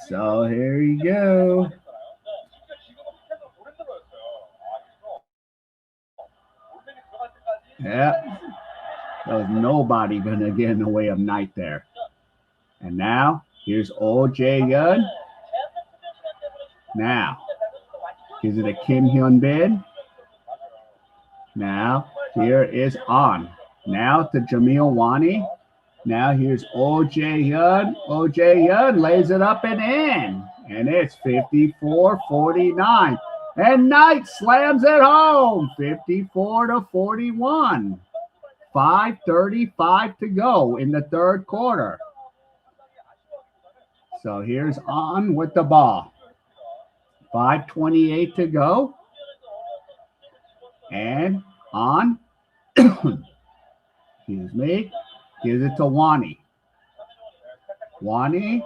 So here you go. Yeah. There was nobody going to get in the way of Knight there. And now, here's O.J. Yun. Now, gives it to Kim Hyun Bin. Now, here is On. Now to Jamil Wani. Now here's O.J. Yun. O.J. Yun lays it up and in. And it's 54-49. And Knight slams it home. 54-41. 5:35 to go in the third quarter. So here's On with the ball. 5:28 to go. And On, excuse me, gives it to Wani. Wani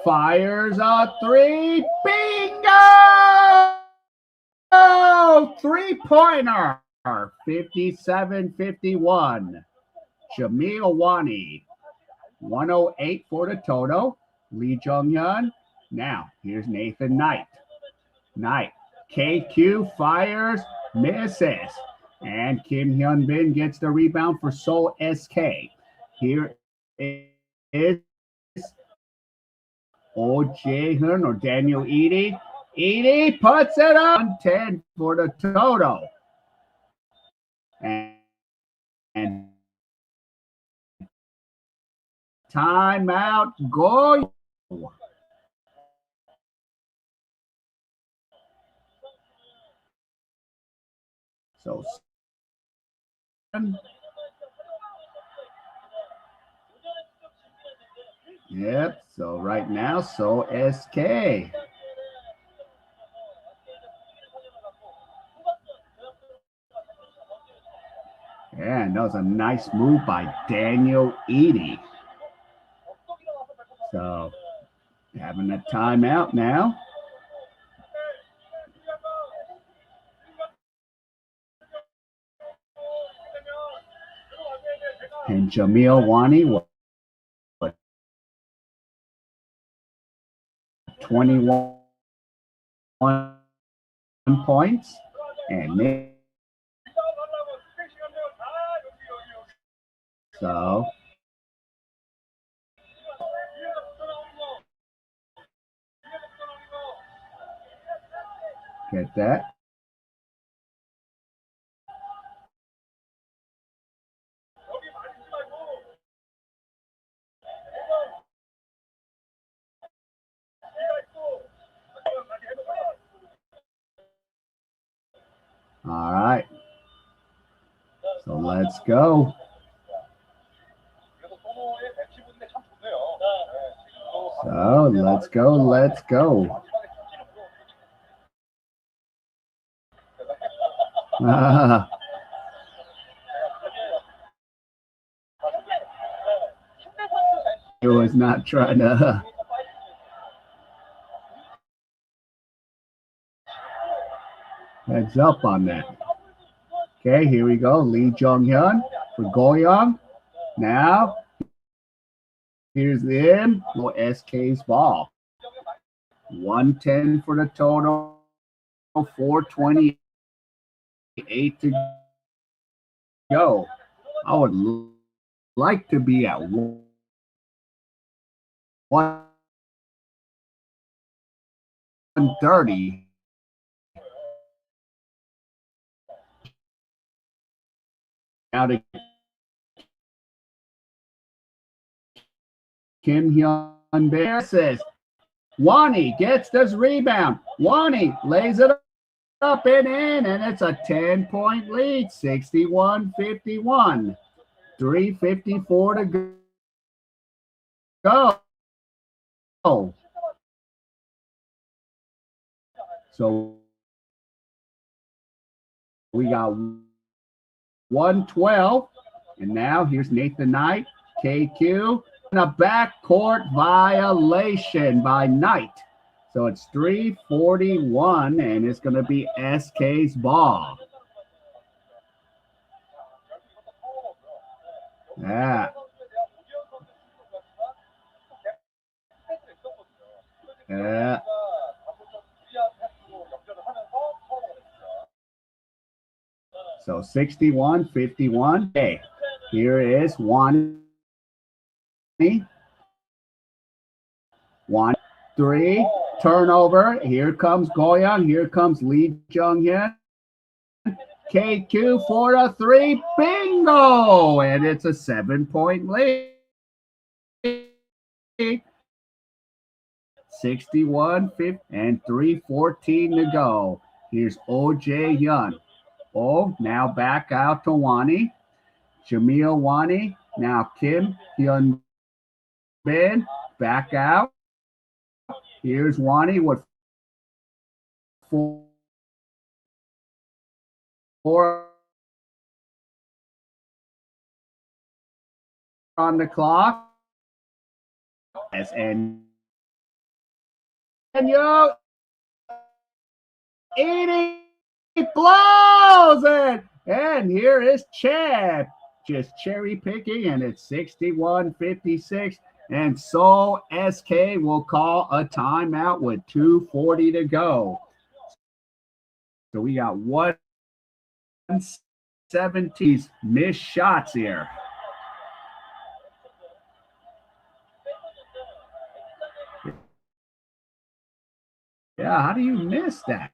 fires a three. Bingo! Three-pointer. 57-51. Jamil Wani. 108 for the total. Lee Jung-hyun. Now, here's Nathan Knight. Knight. KQ fires, misses. And Kim Hyun Bin gets the rebound for Seoul SK. Here is O.J. Hun or Daniel Edie. Edie puts it up. 110 for the total. And timeout, go. So, yep. So right now, so SK. And that was a nice move by Daniel Edie. So having a timeout now. And Jamil Wani with 21 points. And Nick. So get that. All right. So let's go. So let's go. Let's go. He was not trying to. Heads up on that. Okay, here we go. Lee Jong-hyun for Goyang. Now, here's the end. SK's ball. 110 for the total. 428 to go. I would like to be at 130. Now to Kim Hyun Bear says, Wani gets this rebound. Wani lays it up and in, and it's a 10-point lead, 61-51. 3:54 to go. So we got 112, and now here's Nathan Knight, KQ, and a backcourt violation by Knight. So it's 3:41, and it's going to be SK's ball. Yeah. Yeah. So 61-51. Okay, here is Wani. 1-3 turnover. Here comes Goyang. Here comes Lee Jong-hyun. KQ for a 3. Bingo! And it's a 7-point lead. 61-50 and 3:14 to go. Here's OJ Hyun. Oh, now back out to Wani. Jamil Wani. Now Kim Hyun Bin. Back out. Here's Wani with 4 on the clock. And yo, eating blows it. And here is Chad just cherry picking, and it's 61-56. And Seoul SK will call a timeout with 2:40 to go. So we got 170 missed shots here. Yeah, how do you miss that?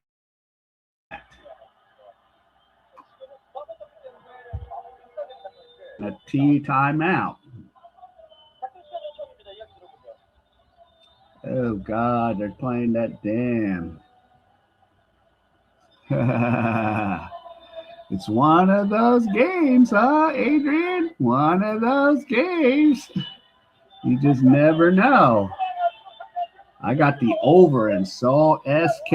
A T timeout. Oh, God, they're playing that damn. It's one of those games, huh, Adrian? One of those games. You just never know. I got the over in Seoul SK.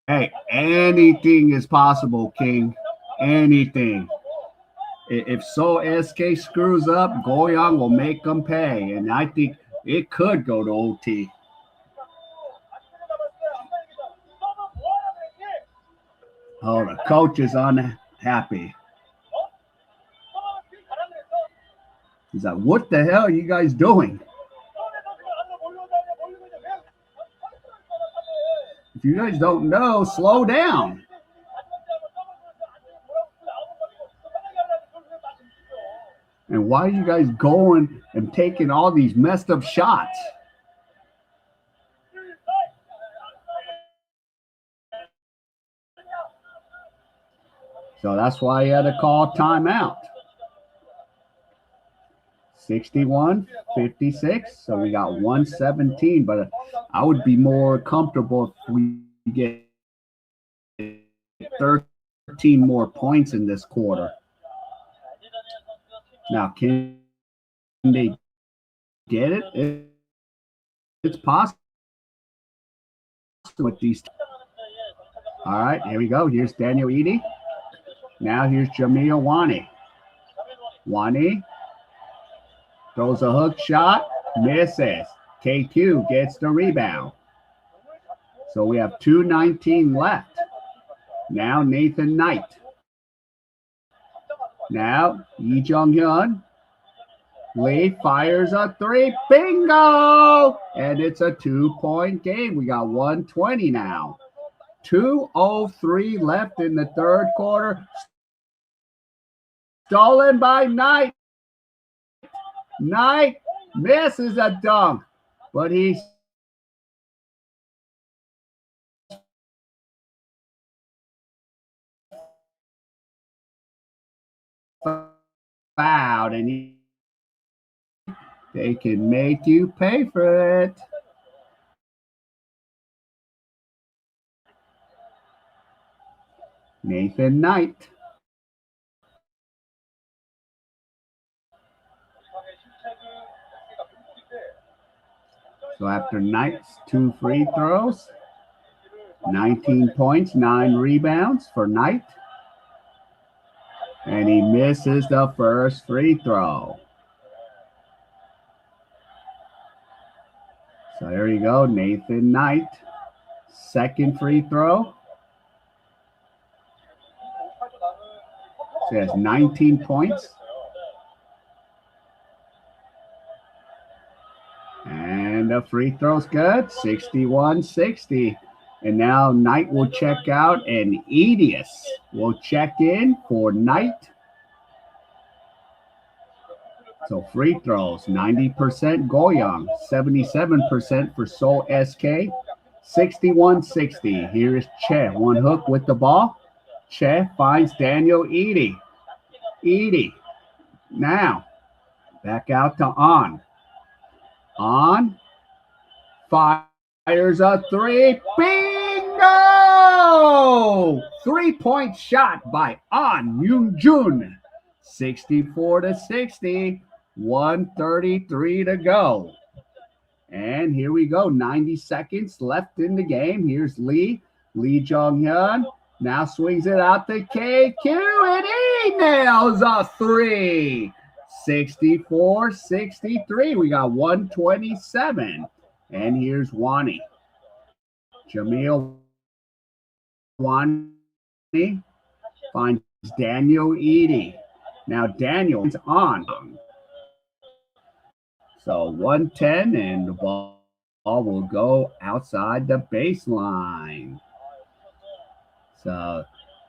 Hey, anything is possible, King. Anything. If Seoul SK screws up, Goyang will make them pay. And I think it could go to OT. Oh, the coach is unhappy. He's like, what the hell are you guys doing? If you guys don't know, slow down. And why are you guys going and taking all these messed up shots? So that's why he had to call timeout. 61-56. So we got 117, but I would be more comfortable if we get 13 more points in this quarter. Now, can they get it? It's possible with these. All right, here we go. Here's Daniel Edie. Now here's Jamil Wani. Wani throws a hook shot, misses. KQ gets the rebound. So we have 2:19 left. Now Nathan Knight. Now Lee Jung-hyun. Lee fires a three. Bingo! And it's a 2-point game. We got 120 now. 2:03 left in the third quarter. Stolen by Knight. Knight misses a dunk, but he's fouled, and they can make you pay for it. Nathan Knight. So after Knight's 2 free throws, 19 points, 9 rebounds for Knight. And he misses the first free throw. So there you go, Nathan Knight. Second free throw. So he has 19 points. And the free throw's good, 61-60. And now Knight will check out, and Edius will check in for Knight. So free throws, 90% Goyang, 77% for Seoul SK, 61-60. Here is Che, one hook with the ball. Che finds Daniel Edie. Edie, now back out to On. On, fires a three. Bingo! 3-point shot by On Yoon-jun. 64-60. 1:33 to go. And here we go. 90 seconds left in the game. Here's Lee. Lee Jung-hyun now swings it out to K.A.E, and he nails a three. 64-63. We got 127. And here's Wani. Jamil Wani finds Daniel Edie. Now Daniel's on. So 110, and the ball will go outside the baseline. So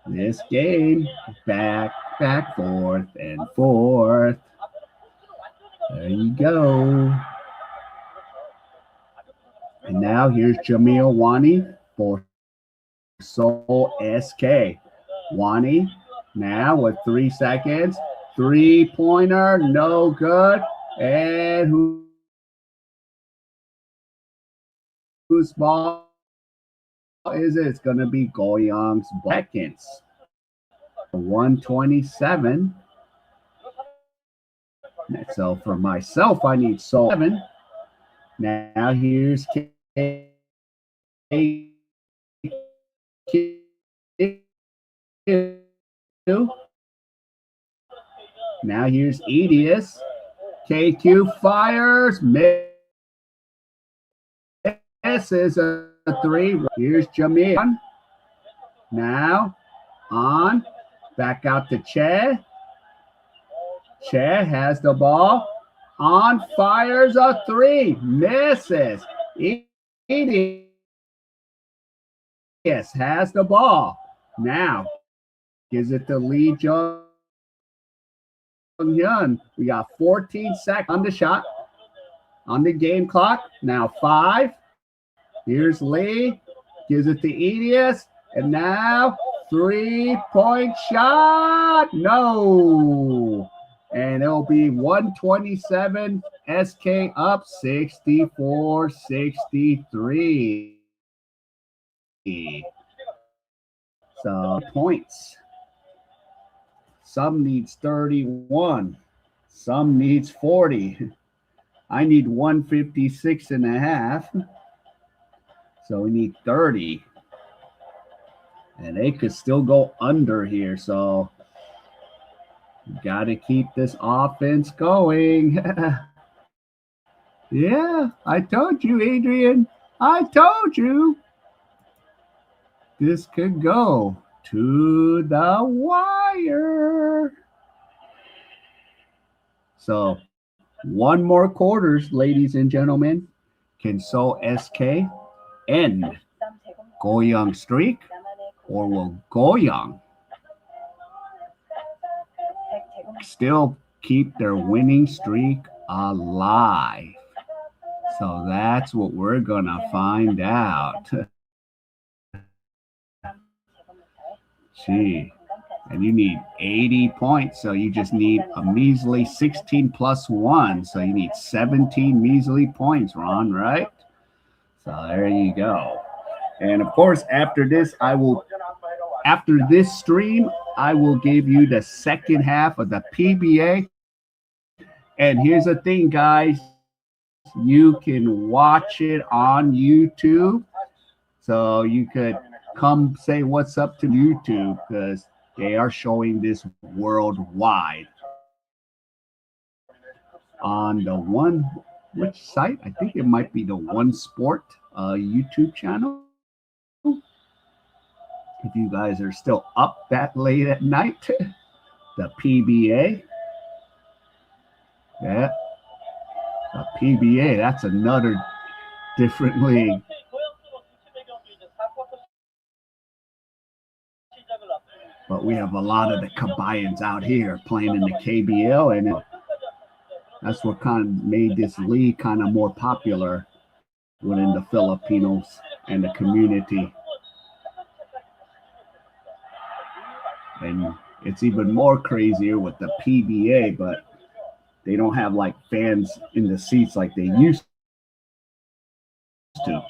this game, back, forth, and forth. There you go. And now here's Jamil Wani for Seoul SK. Wani now with 3 seconds. 3-pointer, no good. And whose ball is it? It's going to be Goyang's seconds. 127. So for myself, I need Seoul 7. Now here's K.A.E. Now here's Edius. KQ fires. Misses a three. Here's Jamil. Now On. Back out to Che. Che has the ball. On fires a three. Misses. Edius has the ball. Now gives it to Lee Jung-hyun. We got 14 seconds on the shot. On the game clock. Now 5. Here's Lee. Gives it to Edius. And now 3-point shot. No. And it'll be 127. SK up 64-63. So points. Some needs 31. Some needs 40. I need 156.5. So we need 30. And they could still go under here. So got to keep this offense going. Yeah, I told you, Adrian. I told you. this could go to the wire. So one more quarters, ladies and gentlemen. Can Seoul SK end Goyang streak, or will Goyang still keep their winning streak alive? So that's what we're gonna find out. Gee, and you need 80 points, so you just need a measly 16 plus 1. So you need 17 measly points, Ron, right? So there you go. And of course, after this stream, I will give you the second half of the PBA. And here's the thing, guys. You can watch it on YouTube. So you could come say what's up to YouTube, because they are showing this worldwide. On the which site? I think it might be the One Sport YouTube channel. If you guys are still up that late at night, the PBA. Yeah, the PBA, that's another different league. But we have a lot of the Kabayans out here playing in the KBL, and that's what kind of made this league kind of more popular within the Filipinos and the community. And it's even more crazier with the PBA, but they don't have like fans in the seats like they used to.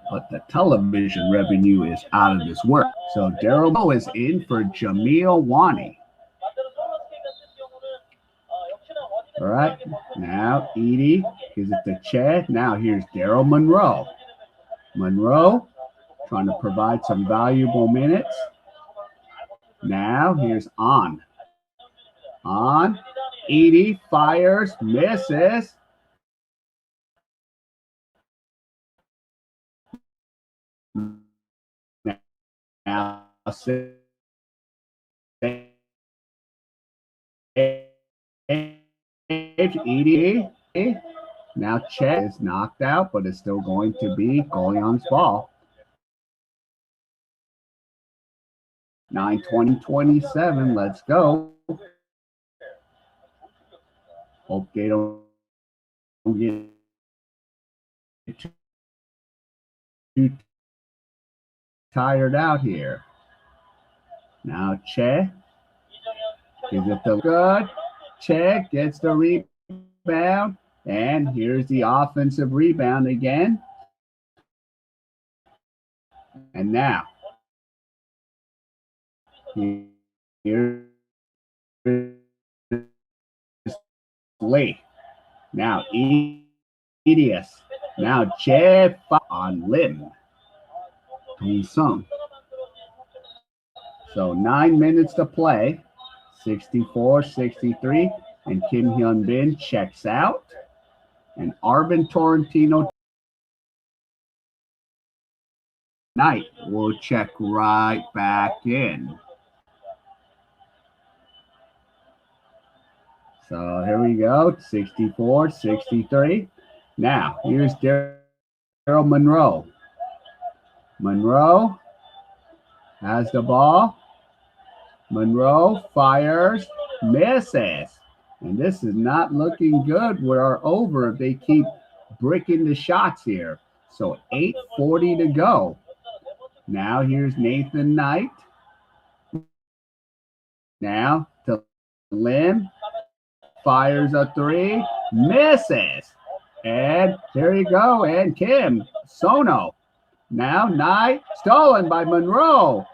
But the television revenue is out of this world. So Daryl is in for Jamil Wani. All right, now Edie gives it to Chad. Now here's Daryl Monroe. Monroe trying to provide some valuable minutes. Now here's On. On. Edie fires, misses. Now Edie. Now Chet is knocked out, but it's still going to be Goyang's ball. 9:20-27. Let's go. Hope they don't get too tired out here. Now Che gives it the good. Che gets the rebound, and here's the offensive rebound again. And now here's Lee. Now Edius. Now Che on Lim. Sung. So 9 minutes to play. 64-63. And Kim Hyun Bin checks out. And Arvin Torrentino Knight will check right back in. So here we go. 64-63. Now here's Daryl Monroe. Monroe has the ball. Monroe fires, misses. And this is not looking good with our over. They keep bricking the shots here. So 8:40 to go. Now here's Nathan Knight. Now to Lim. Fires a three, misses. And here you go. And Kim Sono. Now Knight, stolen by Monroe.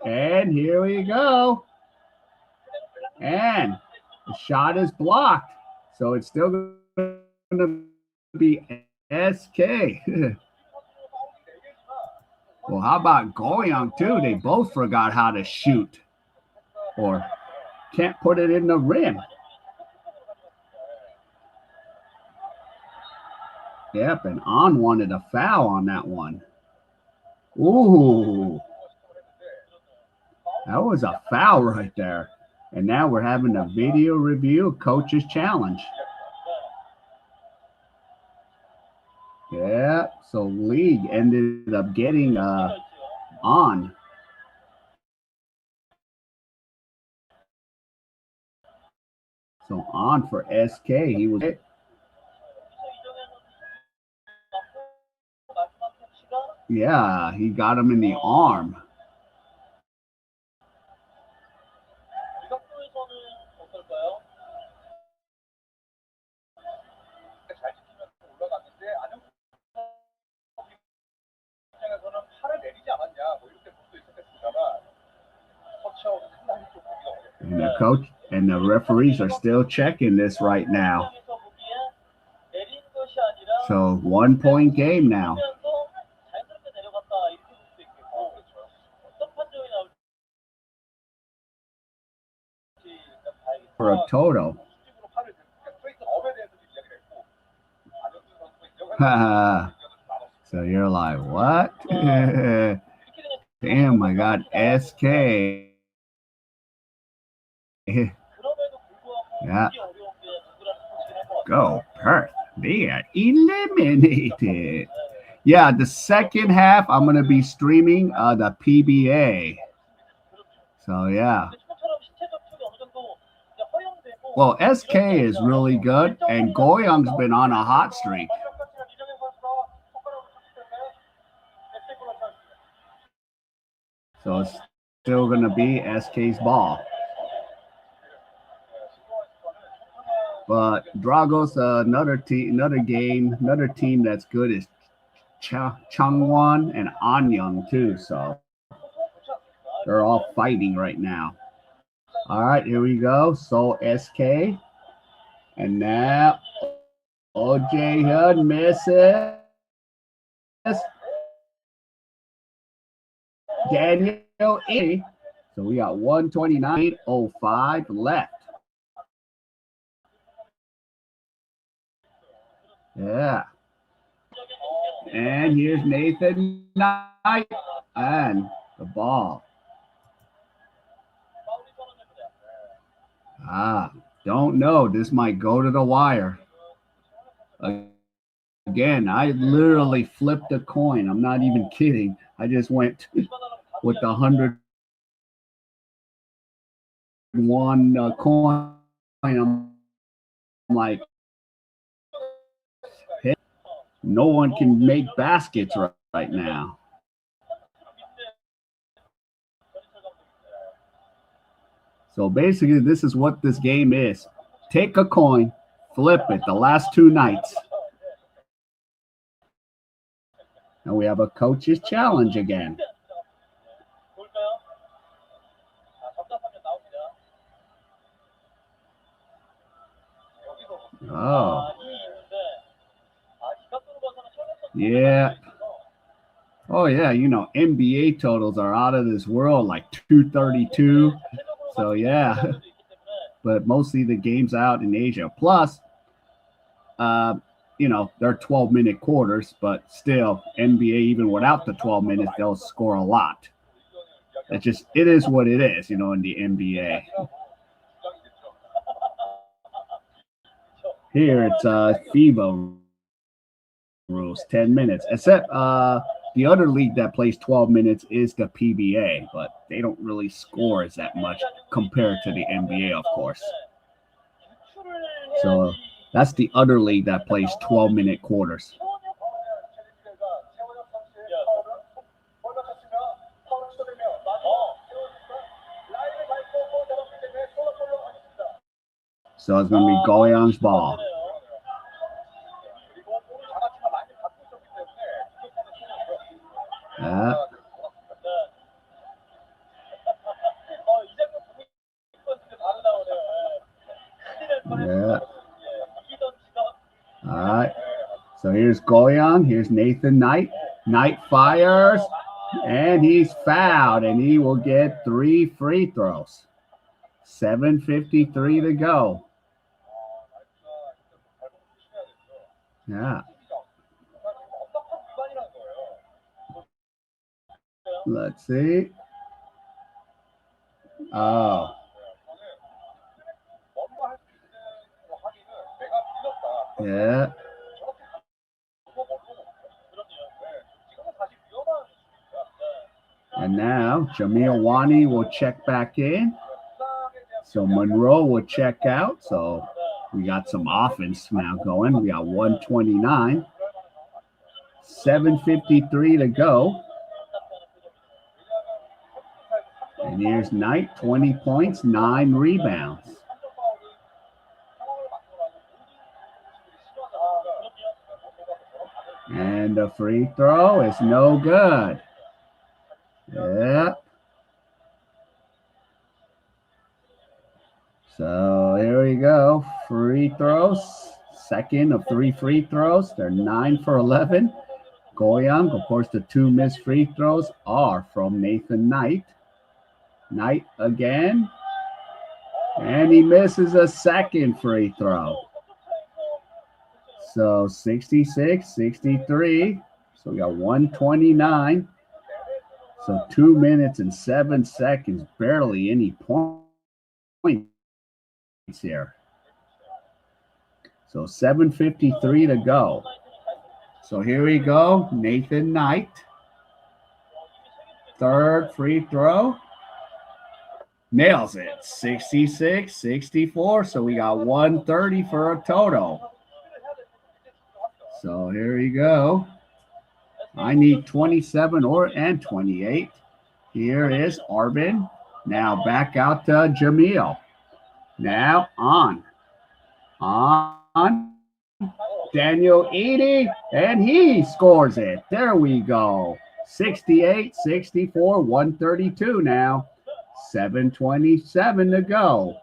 And here we go. And the shot is blocked. So it's still going to be SK. Well, how about Goyang too? They both forgot how to shoot. Or can't put it in the rim. Yep, and On wanted a foul on that one. Ooh. That was a foul right there. And now we're having a video review coach's challenge. Yeah, so League ended up getting On. So On for SK. He was. Yeah, he got him in the arm. And the coach and the referees are still checking this right now. So 1 point game now. For a total. So you're like, what? Damn, I got SK. Yeah. Go Perth. They are eliminated. Yeah, the second half, I'm going to be streaming the PBA. So, yeah. Well, SK is really good, and Goyang's been on a hot streak. So it's still going to be SK's ball. But Dragos, another team that's good is Changwon and Anyang too. So they're all fighting right now. All right, here we go. Seoul SK, and now OJ Hood misses. Daniel E. So we got 129.05 left. Yeah. And here's Nathan Knight and the ball. Don't know. This might go to the wire. Again, I literally flipped a coin. I'm not even kidding. I just went with the 101 coin. I'm like, hey, no one can make baskets right now. So basically, this is what this game is. Take a coin, flip it the last 2 nights. And we have a coach's challenge again. Oh. Yeah. Oh, yeah. You know, NBA totals are out of this world, like 232. So, yeah. But mostly the games out in Asia. Plus, you know, they're 12-minute quarters, but still, NBA, even without the 12 minutes, they'll score a lot. It is what it is, you know, in the NBA. Here it's FIBA rules, 10 minutes. Except the other league that plays 12 minutes is the PBA, but they don't really score as that much compared to the NBA, of course. So that's the other league that plays 12-minute quarters. So it's going to be Goyang's ball. Yeah. All right. So here's Goyang. Here's Nathan Knight. Knight fires, and he's fouled, and he will get 3 free throws. 7:53 to go. Yeah. Let's see. Oh. Yeah. And now Jamil Wani will check back in. So Monroe will check out. So we got some offense now going. We got 129. 7:53 to go. And here's Knight, 20 points, 9 rebounds. And the free throw is no good. Yep. So here we go. Free throws. Second of 3 free throws. They're 9 for 11. Goyang, of course, the 2 missed free throws are from Nathan Knight. Knight again. And he misses a second free throw. So 66, 63. So we got 129. So 2 minutes and 7 seconds. Barely any points here. So 7:53 to go. So here we go. Nathan Knight. Third free throw. Nails it. 66, 64. So we got 130 for a total. So here we go. I need 27 and 28. Here is Arbin. Now back out to Jamil. Now on. Daniel Edie, and he scores it. There we go. 68, 64, 132 now. 7:27 to go.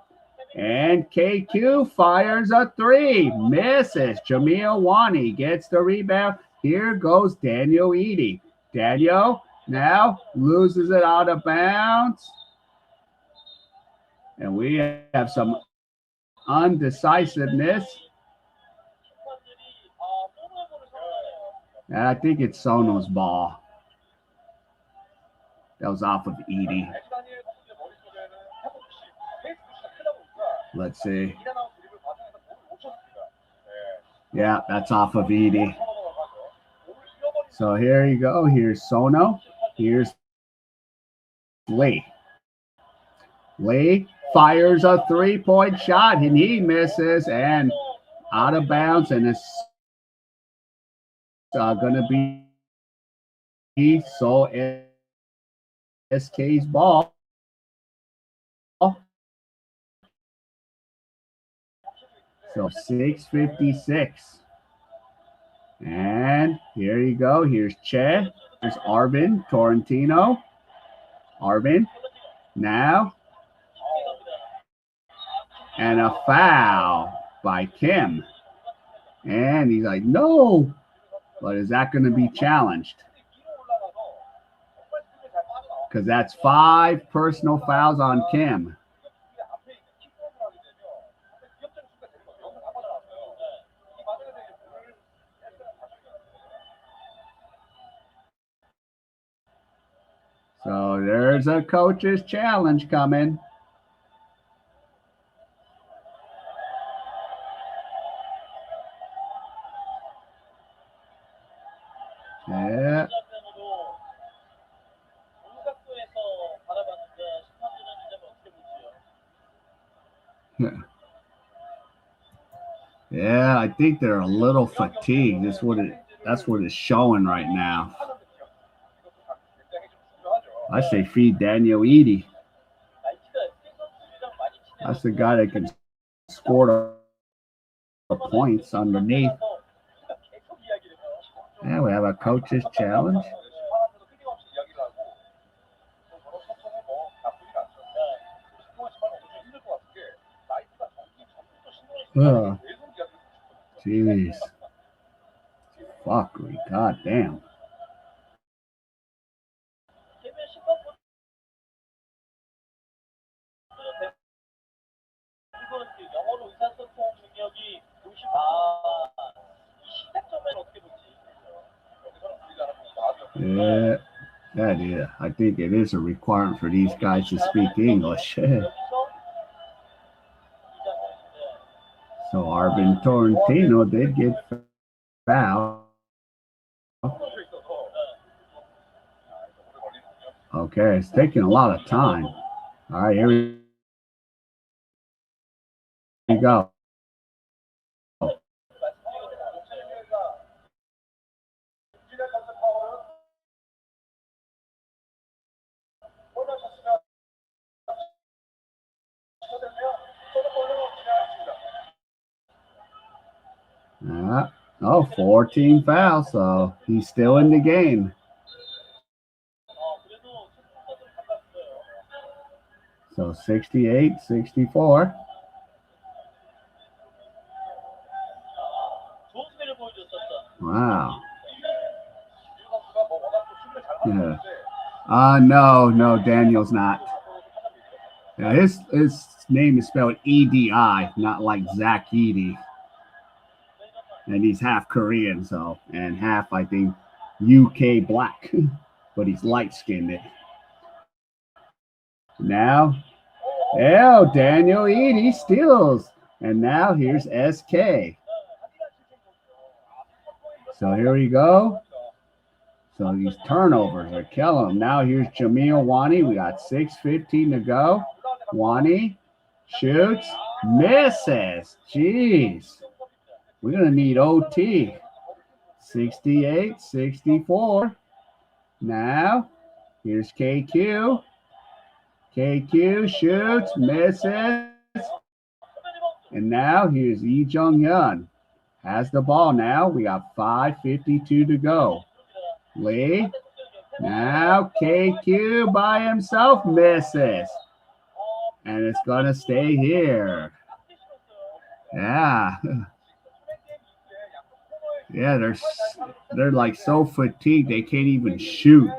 And KQ fires a 3. Misses. Jamil Wani gets the rebound. Here goes Daniel Edie. Daniel now loses it out of bounds. And we have some undecisiveness. I think it's Sono's ball. That was off of Edie. Let's see. Yeah, that's off of Edie. So here you go. Here's Sono. Here's Lee. Lee fires a 3-point shot, and he misses, and out of bounds, and it's going to be Seoul SK's ball. So 6:56. And here you go. Here's Che. There's Arbin Torrentino. Arbin. Now. And a foul by Kim. And he's like, no. But is that going to be challenged? Because that's 5 personal fouls on Kim. So there's a coach's challenge coming. Yeah. Yeah, I think they're a little fatigued. That's what it's showing right now. I say feed Daniel Edie. That's the guy that can score the points underneath. Yeah, we have a coach's challenge. Oh, jeez. Fuck me. God damn. Yeah, that is. I think it is a requirement for these guys to speak English. So Arvin Torrentino did get fouled. Okay, it's taking a lot of time. All right, here we go. Oh, 14 fouls, so he's still in the game. So 68, 64. Wow. Yeah. No, Daniel's not. Yeah, his name is spelled EDI, not like Zach Edey. And he's half Korean, so, and half, I think, UK black, but he's light skinned. Now, Daniel Edey steals. And now here's SK. So here we go. So these turnovers are killing him. Now here's Jamil Wani. We got 6:15 to go. Wani shoots, misses. Jeez. We're going to need OT. 68, 64. Now, here's KQ. KQ shoots, misses. And now here's Lee Jung-hyun. Has the ball now. We got 5:52 to go. Lee. Now KQ by himself misses. And it's going to stay here. Yeah. Yeah, they're like so fatigued they can't even shoot.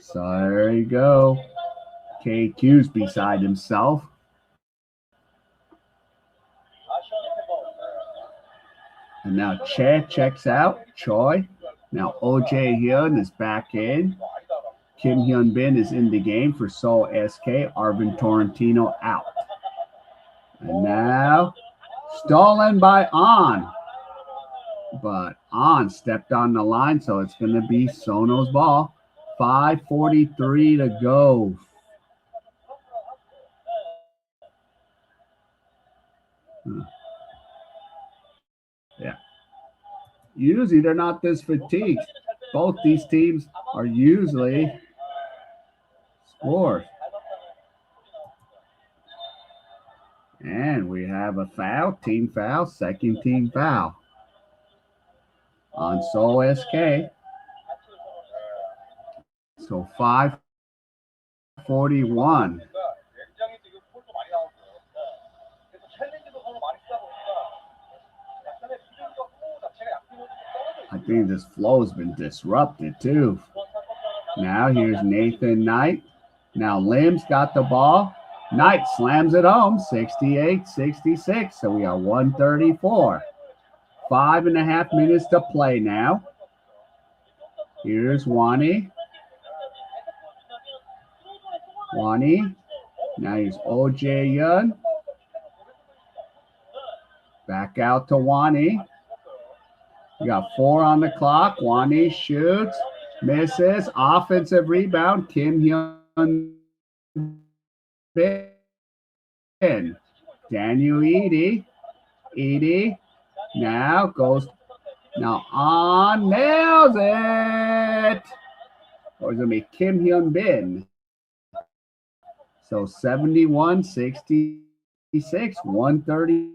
So there you go. KQ's beside himself. And now Che checks out. Choi. Now OJ Hyun is back in. Kim Hyun Bin is in the game for Seoul SK. Arvin Torrentino out. And now stolen by An. But An stepped on the line, so it's going to be Sono's ball. 5:43 to go. Yeah. Usually they're not this fatigued. Both these teams are usually scored. And we have a foul, team foul, second team foul on Seoul SK. So 5:41. I think this flow has been disrupted too. Now here's Nathan Knight. Now Lim's got the ball. Knight slams it home, 68-66. So we are 134. 5.5 minutes to play now. Here's Wani. Wani. Now here's OJ Yun. Back out to Wani. We got 4 on the clock. Wani shoots, misses. Offensive rebound. Kim Hyun Bin. Daniel Edey. Edey now goes. Now on nails it. Or is it going to be Kim Hyun Bin? So 71-66, 130.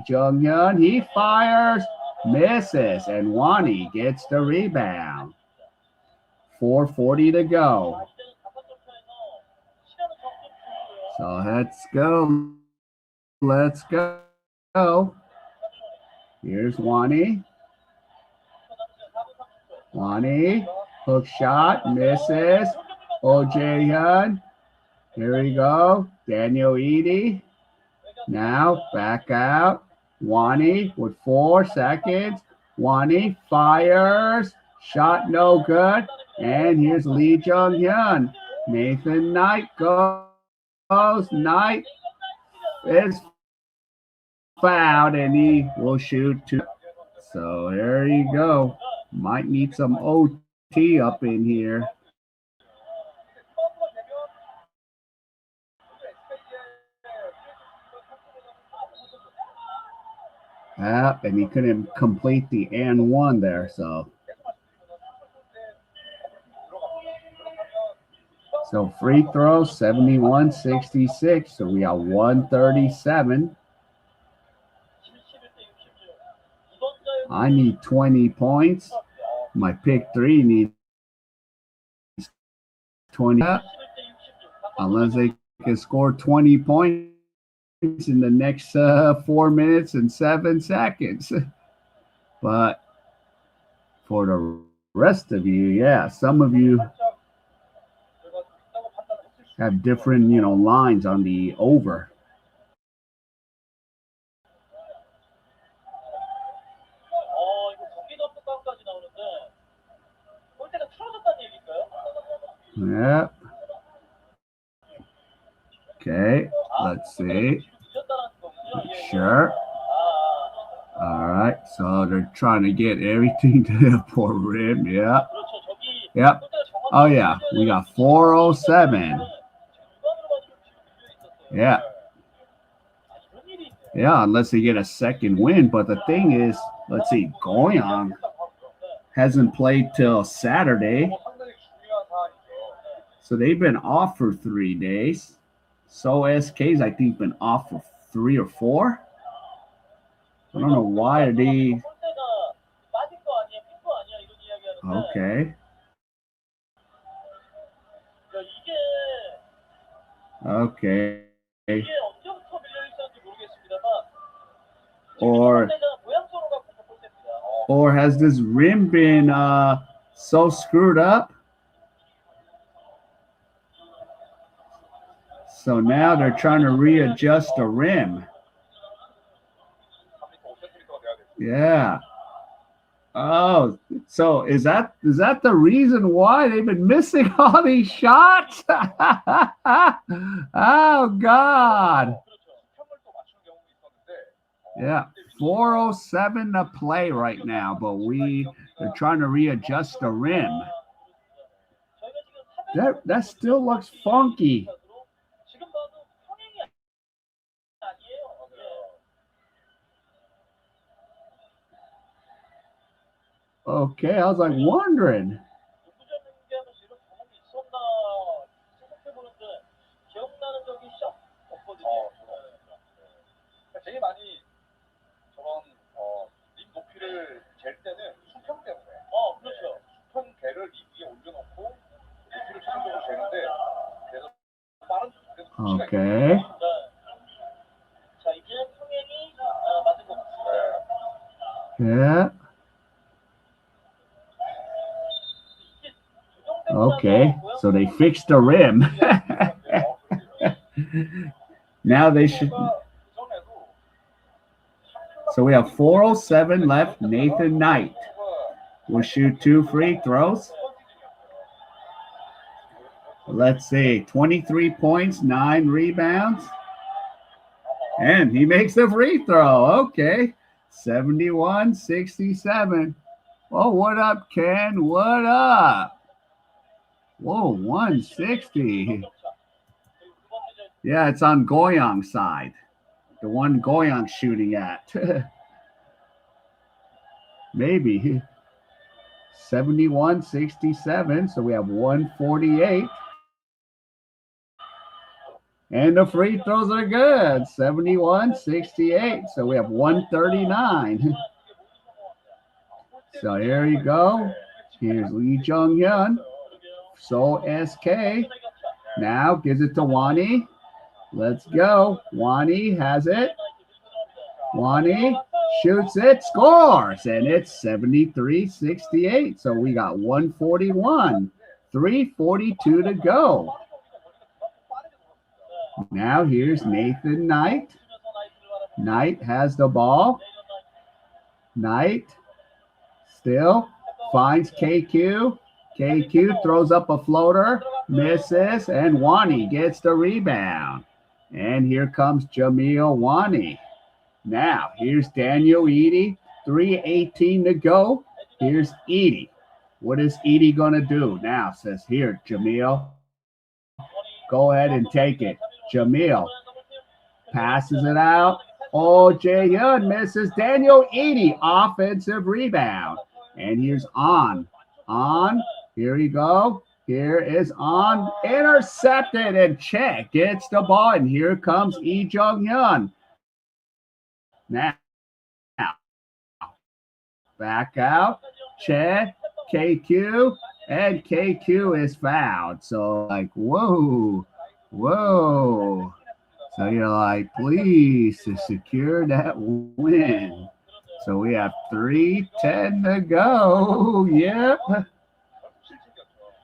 Jung Hyun, he fires, misses, and Wani gets the rebound. 4:40 to go. So let's go. Let's go. Here's Wani. Wani, hook shot, misses. OJ Hyun. Here we go. Daniel Edey. Now back out. Wani with 4 seconds. Wani fires. Shot no good. And here's Lee Jung-hyun. Nathan Knight goes. Knight is fouled, and he will shoot 2. So there you go. Might need some OT up in here. Yep, and he couldn't complete the and one there, so free throw 71-66. So we got 137. I need 20 points. My pick 3 needs 20. Unless they can score 20 points in the next 4 minutes and 7 seconds. But for the rest of you, yeah, some of you have different, lines on the over. Yep. Okay, let's see. Sure. All right, so they're trying to get everything to the poor rim. Yeah. Yep. Oh, yeah, we got 407. Yeah. Yeah, unless they get a second win. But the thing is, let's see, Goyang hasn't played till Saturday. So they've been off for 3 days. So SK's, I think, been off for 3 or 4. I don't know why they. Okay. Okay. Or has this rim been so screwed up? So now they're trying to readjust the rim. Yeah. Oh, so is that the reason why they've been missing all these shots? Oh God. Yeah, 4:07 to play right now, but they're trying to readjust the rim. That still looks funky. Okay, I was like wondering. Okay. Yeah. Okay, so they fixed the rim. Now they should. So we have 4:07 left. Nathan Knight will shoot 2 free throws. Let's see, 23 points, 9 rebounds. And he makes the free throw. Okay, 71-67. Oh, what up, Ken? What up? Whoa, 160. Yeah, it's on Goyang side. The one Goyang shooting at. Maybe. 71-67. So we have 148. And the free throws are good. 71-68. So we have 139. So here you go. Here's Lee Jung-hyun. So SK. Now gives it to Wani. Let's go. Wani has it. Wani shoots it, scores, and it's 73-68. So we got 141. 3:42 to go. Now here's Nathan Knight. Knight has the ball. Knight still finds KQ. KQ throws up a floater, misses, and Wani gets the rebound. And here comes Jamil Wani. Now, here's Daniel Edie. 3:18 to go. Here's Edie. What is Edie going to do? Now, says here, Jamil. Go ahead and take it. Jamil passes it out. Oh, Jae-hyun misses. Daniel Edie, offensive rebound. And here's On. Here we go. Here is On. Intercepted, and Che gets the ball. And here comes Lee Jung-hyun. Now, back out. Che, KQ, and KQ is fouled. So, like, whoa. So you're like, please, to secure that win. So we have 3:10 to go. Yep.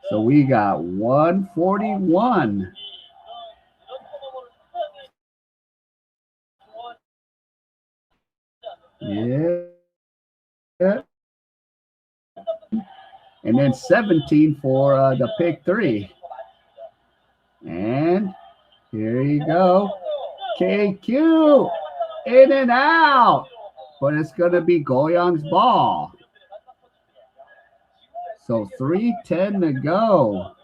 So we got 141. Yeah. And then 17 for the pick three. And here you go. KQ in and out. But it's going to be Goyang's ball. So 3:10 to go.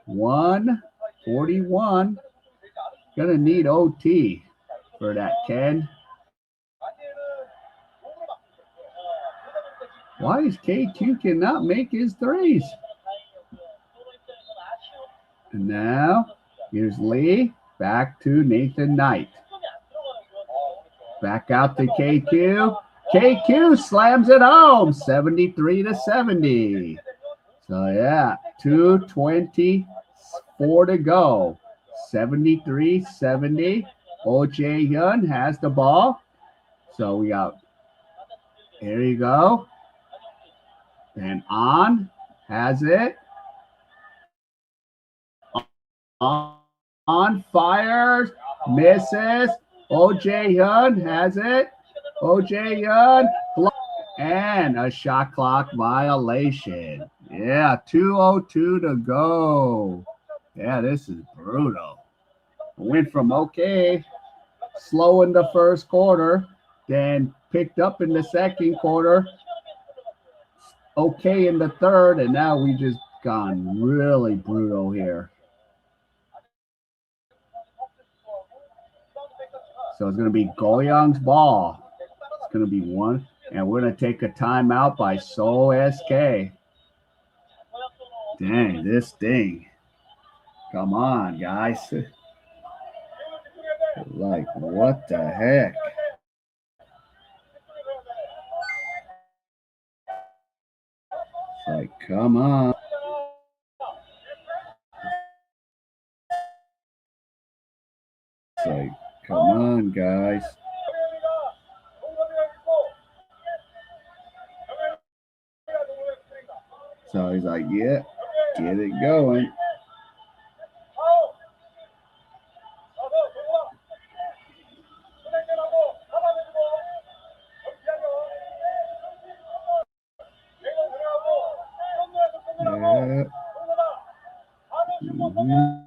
141. Going to need OT for that, Ken. Why is KQ cannot make his threes? And now, here's Lee. Back to Nathan Knight. Back out to KQ. KQ slams it home. 73-70. So, yeah, 2:24 to go. 73-70. Oh Jae-hyun has the ball. So, we got, here you go. And On has it. On fires, misses. Oh Jae-hyun has it. Oh Jae-hyun, and a shot clock violation. Yeah, 2:02 to go. Yeah, this is brutal. Went from okay, slow in the first quarter, then picked up in the second quarter, okay in the third, and now we just gone really brutal here. So it's going to be Goyang's ball. It's going to be one, and we're going to take a timeout by Seoul SK. Dang, this thing. Come on, guys. Like, what the heck? It's like, come on. It's like, come on, guys. So he's like, yeah, get it going. Yeah. Mm-hmm.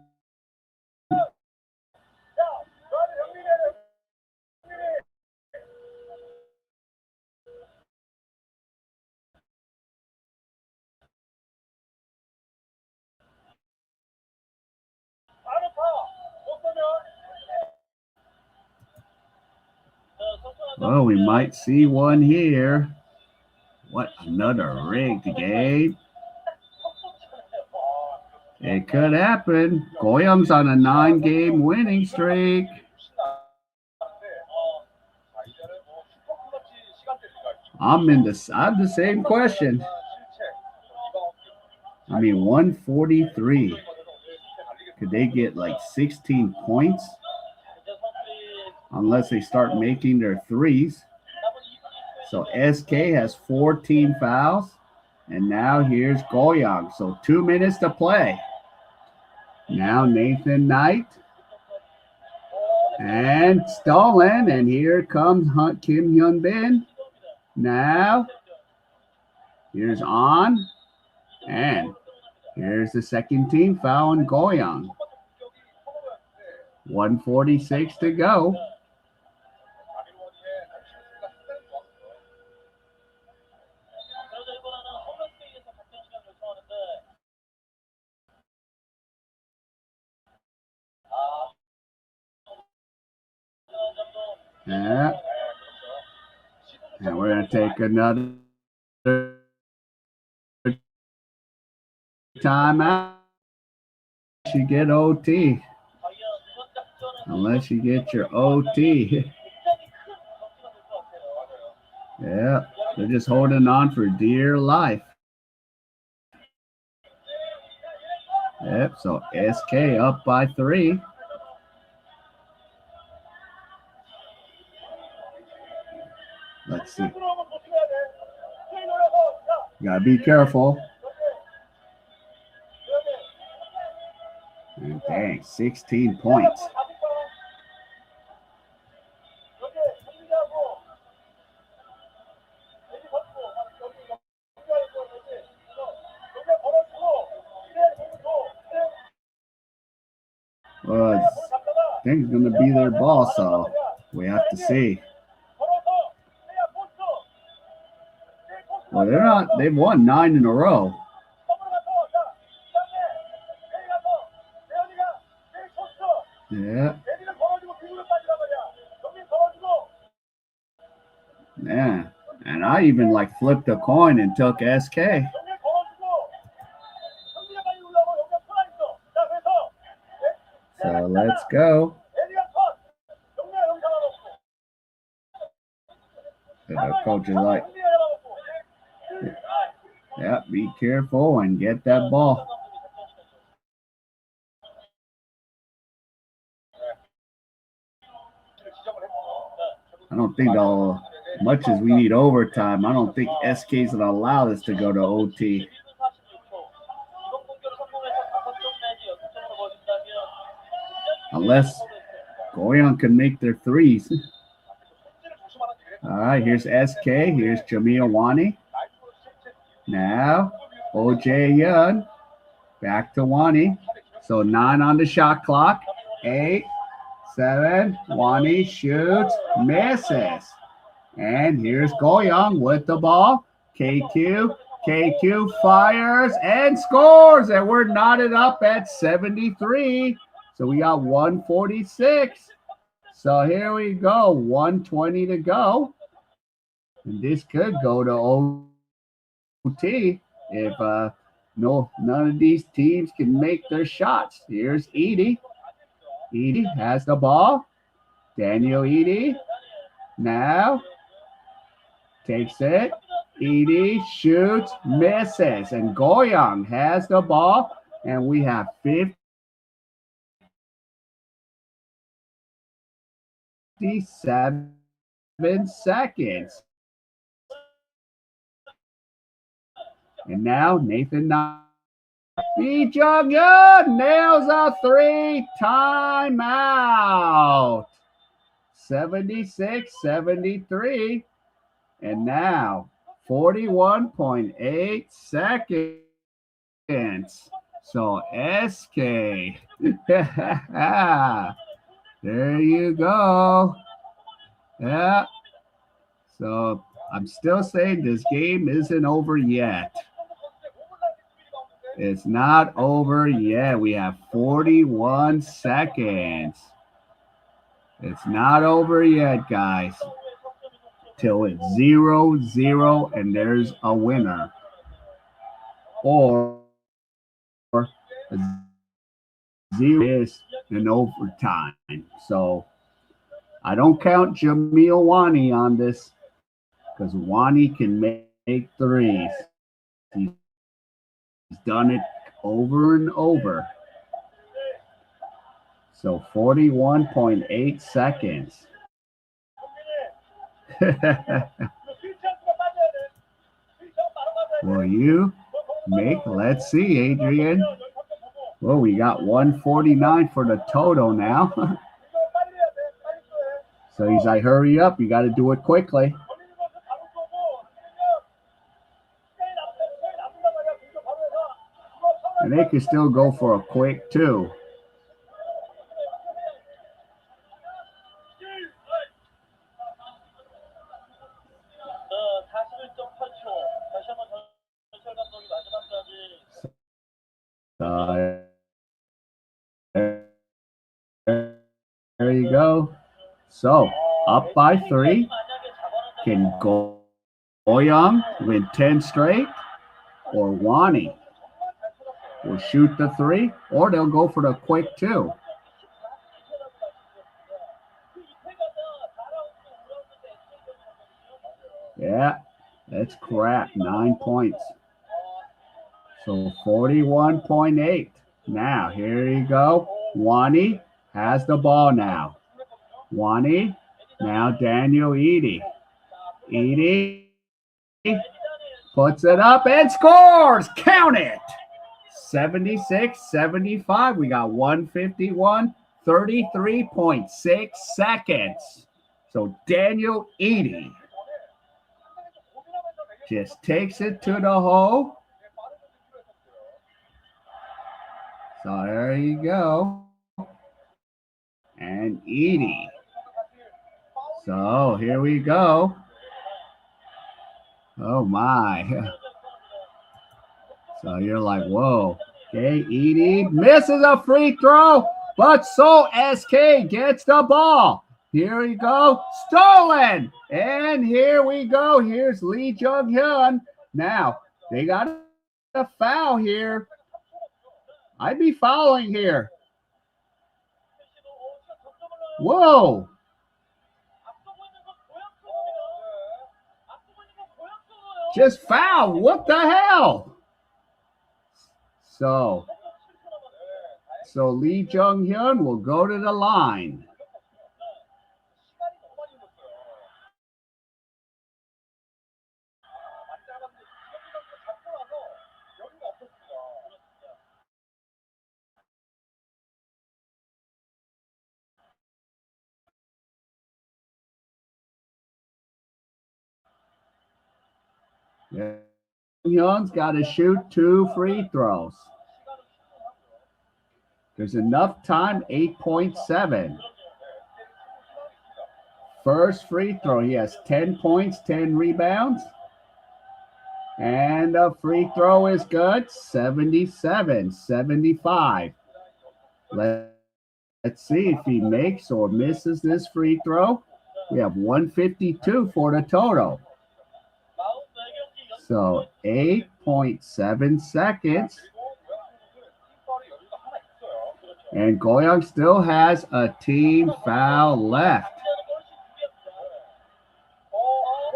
Well, we might see one here. What, another rigged game? It could happen. Goyang's on a 9-game winning streak. I have the same question. I mean, 143. Could they get like 16 points? Unless they start making their threes. So SK has 14 fouls. And now here's Goyang. So 2 minutes to play. Now Nathan Knight. And stolen. And here comes Kim Hyun Bin. Now, here's on. And here's the second team foul on Goyang. 1:46 to go. Yeah. And we're going to take another timeout. You get OT. Unless you get your OT. Yeah, they're just holding on for dear life. Yep, so SK up by 3. Let's see. You gotta be careful. And dang, 16 points. Well, I think it's going to be their ball, so we have to see. Well, they're not. They've won 9 in a row. Yeah. Yeah. And I even like flipped a coin and took SK. So let's go. Coach is like, yeah, be careful and get that ball. I don't think they'll, much as we need overtime, I don't think SK's going to allow this to go to OT. Unless Goyang can make their threes. All right, here's SK. Here's Jamil Wani. Now, OJ Yun. Back to Wani. So 9 on the shot clock. 8, 7. Wani shoots, misses. And here's Goyang with the ball. KQ. KQ fires and scores. And we're knotted up at 73. So we got 146. So here we go. 120 to go. And this could go to OT if none of these teams can make their shots. Here's Edie. Edie has the ball. Daniel Edie. Now takes it. Edie shoots, misses. And Goyang has the ball. And we have 57 seconds. And now Nathan Lee Jung-un nails a 3. Timeout. 76-73. And now 41.8 seconds. So SK. There you go. Yeah. So I'm still saying this game isn't over yet. It's not over yet. We have 41 seconds. It's not over yet, guys. Till it's 0-0 and there's a winner. Or 0 is in overtime. So I don't count Jamil Wani on this because Wani can make threes. He's done it over and over. So 41.8 seconds. Will you make? Let's see, Adrian. Well, we got 149 for the total now. So he's like, hurry up, you got to do it quickly. And they can still go for a quick two. There you go. So up by 3. Can Goyang win 10 straight? Or Wani will shoot the 3, or they'll go for the quick 2. Yeah, that's crap. 9 points. So 41.8. Now, here you go. Wani has the ball now. Wani, now Daniel Edie. Edie puts it up and scores. Count it. 76-75. We got 151, 33.6 seconds. So Daniel Edie just takes it to the hole. So there you go. And Edie. So here we go. Oh my. So you're like, whoa. K.A.E. misses a free throw, but so SK gets the ball. Here we go. Stolen. And here we go. Here's Lee Jung-hyun. Now, they got a foul here. I'd be fouling here. Whoa. Just foul. What the hell? So Lee Jung-hyun will go to the line. Yeah. Jung-hyun's got to shoot 2 free throws. There's enough time, 8.7. First free throw, he has 10 points, 10 rebounds. And the free throw is good, 77-75. Let's see if he makes or misses this free throw. We have 152 for the total. So 8.7 seconds. And Goyang still has a team foul left.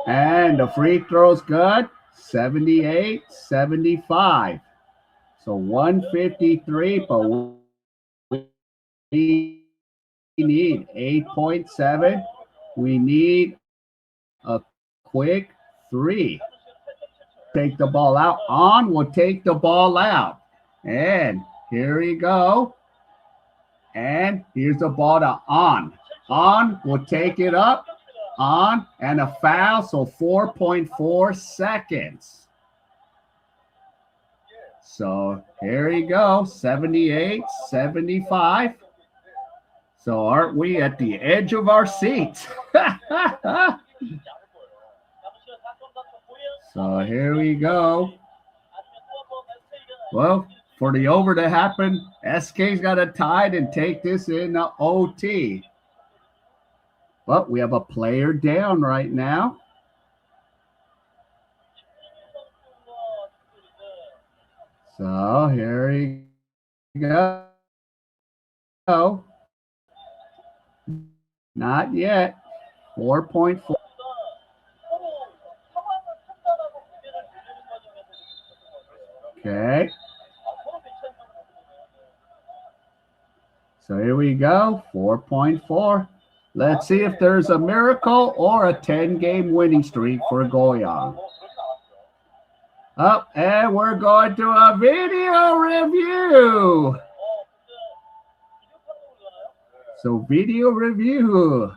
And the free throw's good. 78-75. So 153, but we need 8.7. We need a quick 3. Take the ball out. On will take the ball out. And here we go. And here's the ball to On. On will take it up. On and a foul. So 4.4 seconds. So here we go. 78-75. So aren't we at the edge of our seats? So here we go. Well, for the over to happen, SK's got to tie it and take this in the OT. But we have a player down right now. So here we go. Not yet. 4.4. Okay. So here we go, 4.4. Let's see if there's a miracle or a 10-game winning streak for Goyang. Up, and we're going to a video review. So video review.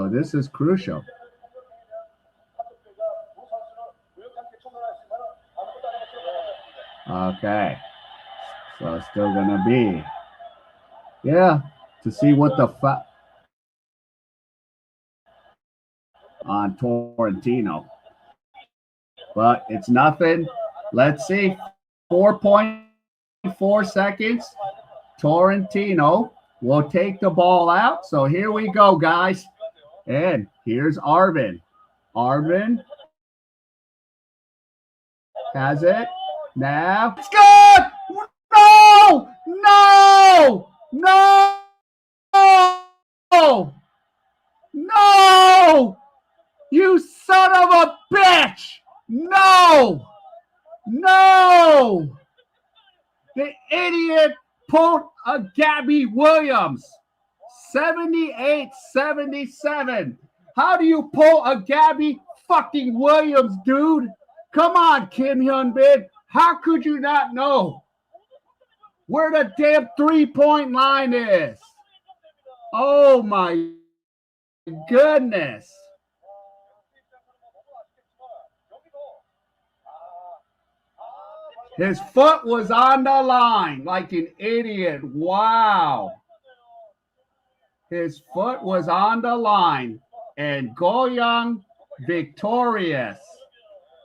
So this is crucial. Okay. So it's still gonna be, yeah, to see what the on Torrentino. But it's nothing. Let's see. 4.4 seconds. Torrentino will take the ball out. So here we go, guys. And here's Arvin. Arvin has it. Now it's good. No! No! No! No! You son of a bitch! No! No! The idiot pulled a Gabby Williams. 78-77. How do you pull a Gabby fucking Williams, dude? Come on, Kim Hyun-bin. How could you not know where the damn three-point line is? Oh my goodness. His foot was on the line like an idiot. Wow. His foot was on the line. And Goyang victorious.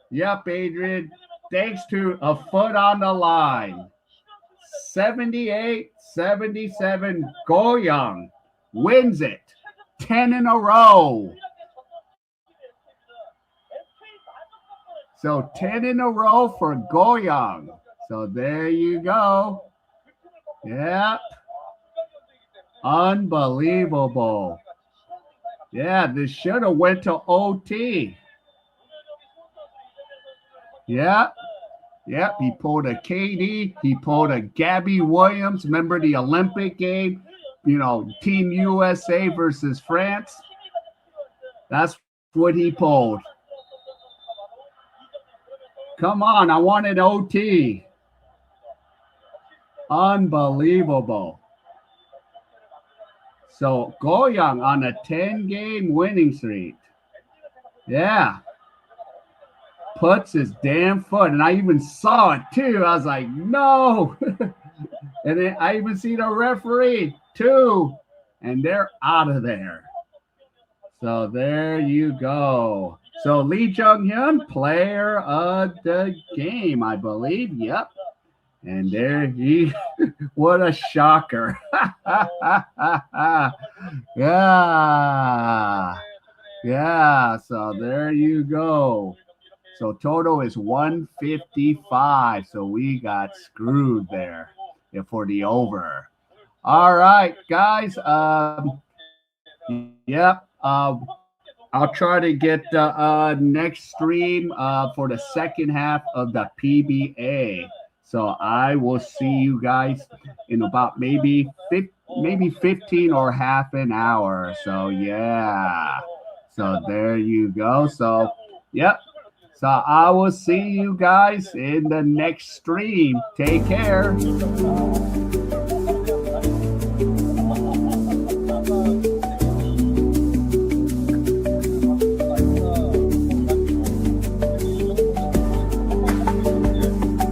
Yep, Adrian. Thanks to a foot on the line. 78-77. Goyang wins it. 10 in a row. So 10 in a row for Goyang. So there you go. Yep. Unbelievable. Yeah, this should have went to OT. Yep. Yep, he pulled a K.A.E. He pulled a Gabby Williams. Remember the Olympic game? You know, Team USA versus France. That's what he pulled. Come on, I wanted OT. Unbelievable. So Goyang on a 10-game winning streak. Yeah. Puts his damn foot. And I even saw it too. I was like, no. And then I even see the referee too. And they're out of there. So there you go. So Lee Jung-hyun, player of the game, I believe. Yep. And there he, what a shocker. Yeah. Yeah. So there you go. So total is 155. So we got screwed there for the over. All right, guys. Yep. I'll try to get the next stream for the second half of the PBA. So I will see you guys in about maybe 15 or half an hour. So yeah. So there you go. So yep. So I will see you guys in the next stream. Take care.